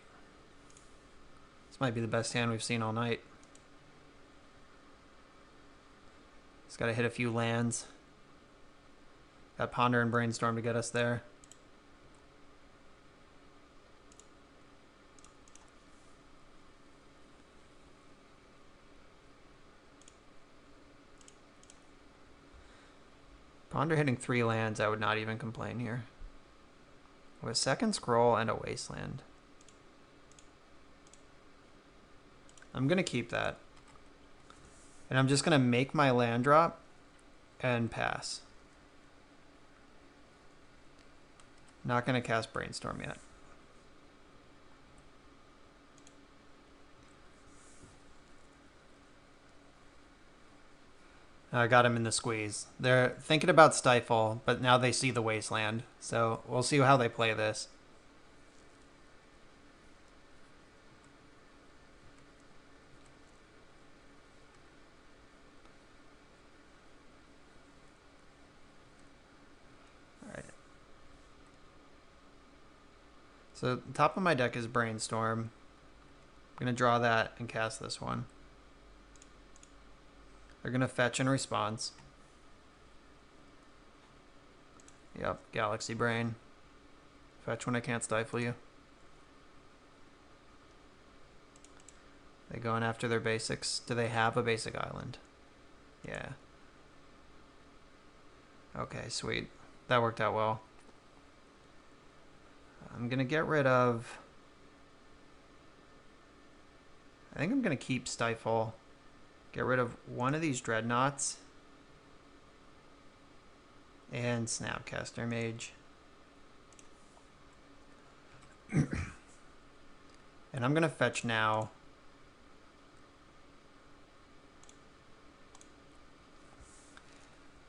This might be the best hand we've seen all night. Just gotta hit a few lands. Got Ponder and Brainstorm to get us there. Ponder hitting 3 lands, I would not even complain here. With second Scroll and a Wasteland. I'm going to keep that. And I'm just going to make my land drop and pass. Not going to cast Brainstorm yet. I got him in the squeeze. They're thinking about Stifle, but now they see the Wasteland. So we'll see how they play this. Alright. So the top of my deck is Brainstorm. I'm going to draw that and cast this one. They're going to fetch in response. Yep, Galaxy Brain. Fetch when I can't stifle you. They going after their basics. Do they have a basic island? Yeah. Okay, sweet. That worked out well. I'm going to get rid of... I think I'm going to keep Stifle. Get rid of one of these Dreadnoughts. And Snapcaster Mage. And I'm going to fetch now.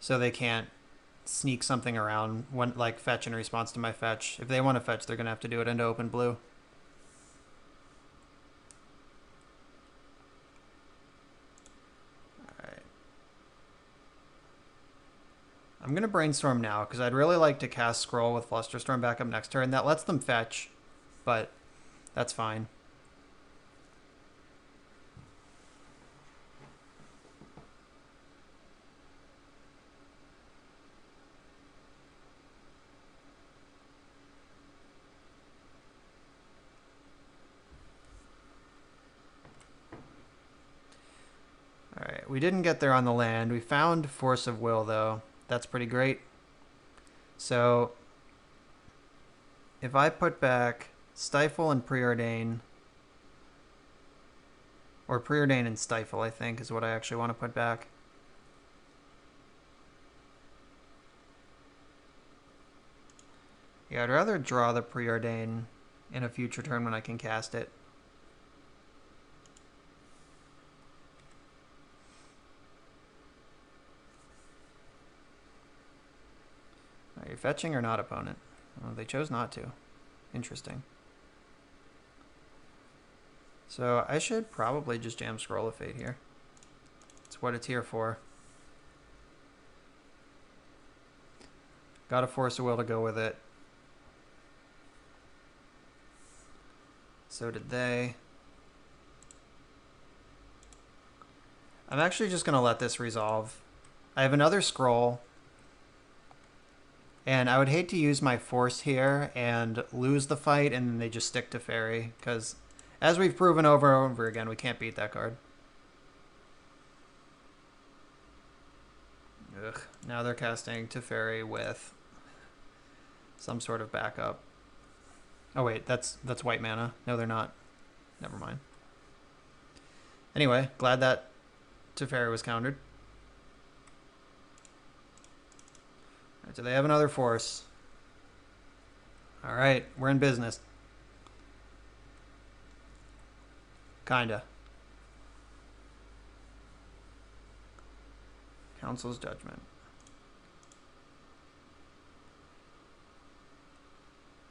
So they can't sneak something around when, like, fetch in response to my fetch. If they want to fetch, they're going to have to do it into open blue. I'm going to Brainstorm now, because I'd really like to cast Scroll with Flusterstorm back up next turn. That lets them fetch, but that's fine. Alright, we didn't get there on the land. We found Force of Will, though. That's pretty great. So if I put back Stifle and Preordain, or Preordain and Stifle, I think, is what I actually want to put back. Yeah, I'd rather draw the Preordain in a future turn when I can cast it. Are you fetching or not, opponent? Oh, they chose not to. Interesting. So I should probably just jam Scroll of Fate here. It's what it's here for. Got a Force of Will to go with it. So did they. I'm actually just going to let this resolve. I have another Scroll. And I would hate to use my Force here and lose the fight and then they just stick to Fairy. Because as we've proven over and over again, we can't beat that card. Ugh. Now they're casting to Fairy with some sort of backup. Oh wait, that's white mana. No, they're not. Never mind. Anyway, glad that Teferi was countered. All right, so they have another force. All right, we're in business. Kinda. Council's judgment.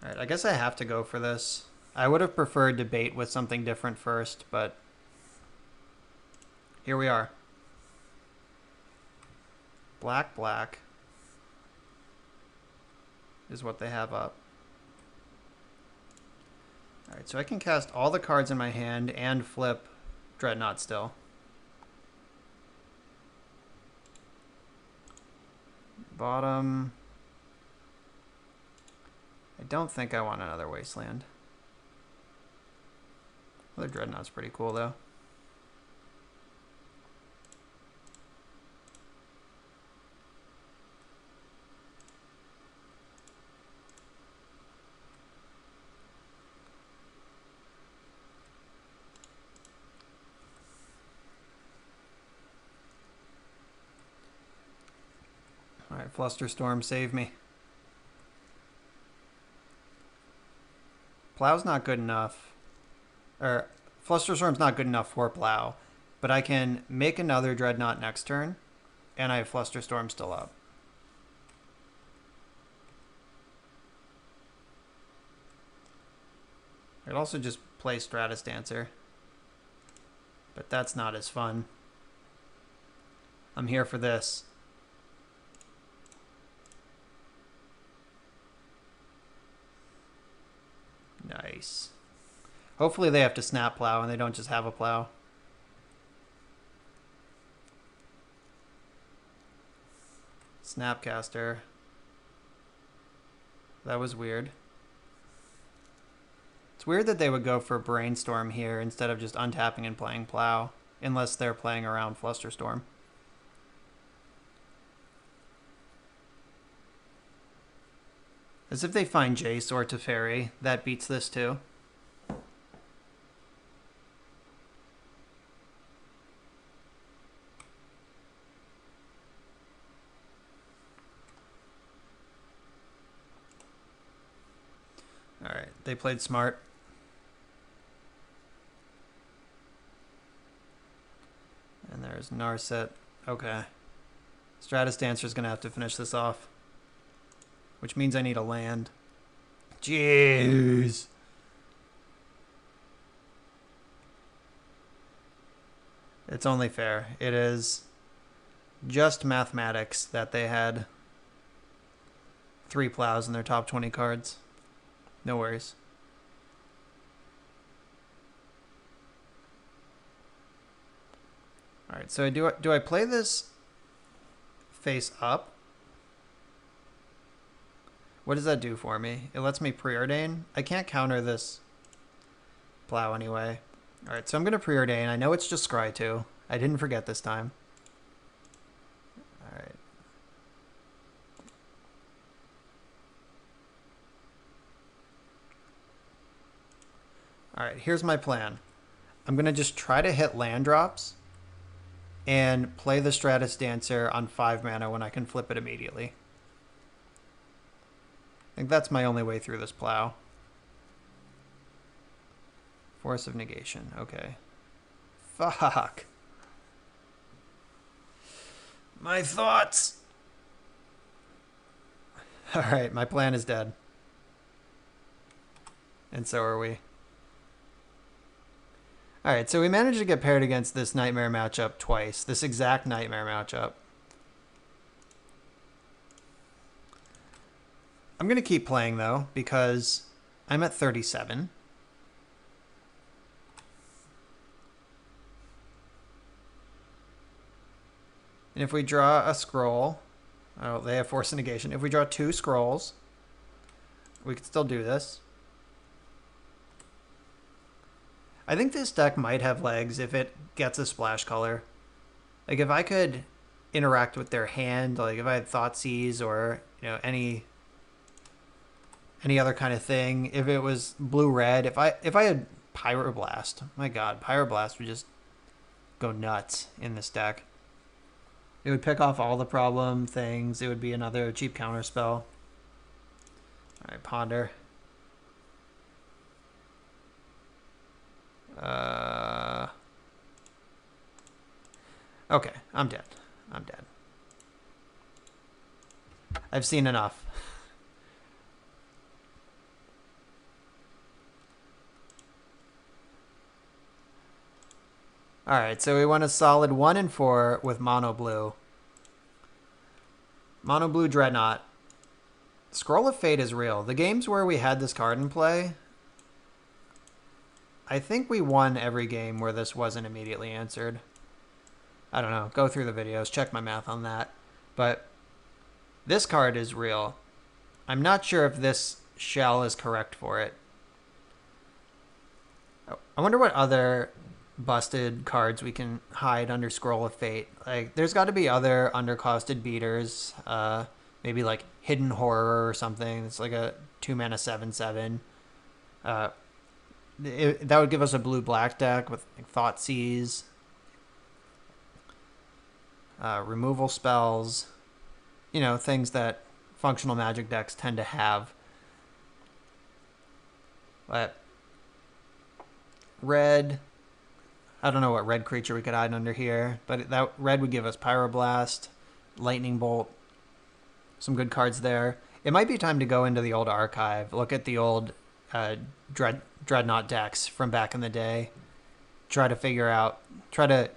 All right, I guess I have to go for this. I would have preferred debate with something different first, but here we are. Black, black is what they have up. All right, so I can cast all the cards in my hand and flip Dreadnought still. Bottom. I don't think I want another Wasteland. The Dreadnought's pretty cool, though. All right, Flusterstorm, save me. Plow's not good enough. Or, Flusterstorm's not good enough for Plow. But I can make another Dreadnought next turn, and I have Flusterstorm still up. I could also just play Stratis Dancer. But that's not as fun. I'm here for this. Nice. Hopefully they have to snap Plow and they don't just have a Plow. Snapcaster. That was weird. It's weird that they would go for Brainstorm here instead of just untapping and playing Plow, unless they're playing around Flusterstorm. As if they find Jace or Teferi, that beats this too. Alright, they played smart. And there's Narset. Okay. Stratis Dancer's gonna have to finish this off. Which means I need a land. Jeez. It's only fair. It is just mathematics that they had 3 Plows in their top 20 cards. No worries. All right, so do I play this face up? What does that do for me? It lets me preordain. I can't counter this Plow anyway. All right, so I'm gonna preordain. I know it's just Scry 2. I didn't forget this time. All right. All right, here's my plan. I'm gonna just try to hit land drops and play the Stratis Dancer on 5 mana when I can flip it immediately. I think that's my only way through this Plow. Force of Negation. Okay. Fuck. My thoughts. Alright, my plan is dead. And so are we. Alright, so we managed to get paired against this Nightmare matchup twice. This exact Nightmare matchup. I'm going to keep playing, though, because I'm at 37. And if we draw a scroll... Oh, they have Force of Negation. If we draw 2 scrolls, we can still do this. I think this deck might have legs if it gets a splash color. Like, if I could interact with their hand, like if I had Thoughtseize or, you know, any other kind of thing. If it was blue-red, if I had Pyroblast, my god, Pyroblast would just go nuts in this deck. It would pick off all the problem things. It would be another cheap counter spell. All right, ponder. Okay, I'm dead. I'm dead. I've seen enough. Alright, so we went a solid 1 and 4 with mono blue. Mono blue Dreadnought. Scroll of Fate is real. The games where we had this card in play, I think we won every game where this wasn't immediately answered. I don't know. Go through the videos. Check my math on that. But this card is real. I'm not sure if this shell is correct for it. I wonder what other busted cards we can hide under Scroll of Fate. Like, there's got to be other undercosted beaters. Maybe like Hidden Horror or something. It's like a 2-mana 7/7. That would give us a blue-black deck with like, Thoughtseize, removal spells, you know, things that functional Magic decks tend to have. But red, I don't know what red creature we could hide under here, but that red would give us Pyroblast, Lightning Bolt, some good cards there. It might be time to go into the old archive, look at the old Dreadnought decks from back in the day, try to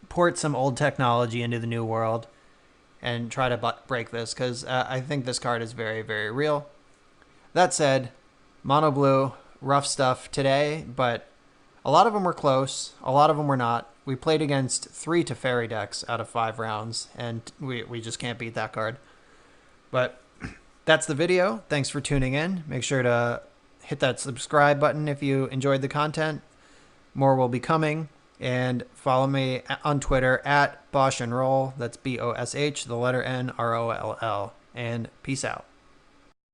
port some old technology into the new world, and try to break this, because I think this card is very, very real. That said, mono blue, rough stuff today, but a lot of them were close, a lot of them were not. We played against 3 Teferi decks out of 5 rounds, and we just can't beat that card. But that's the video. Thanks for tuning in. Make sure to hit that subscribe button if you enjoyed the content. More will be coming. And follow me on Twitter at Bosch and Roll. That's BOSH, the letter N, ROLL. And peace out.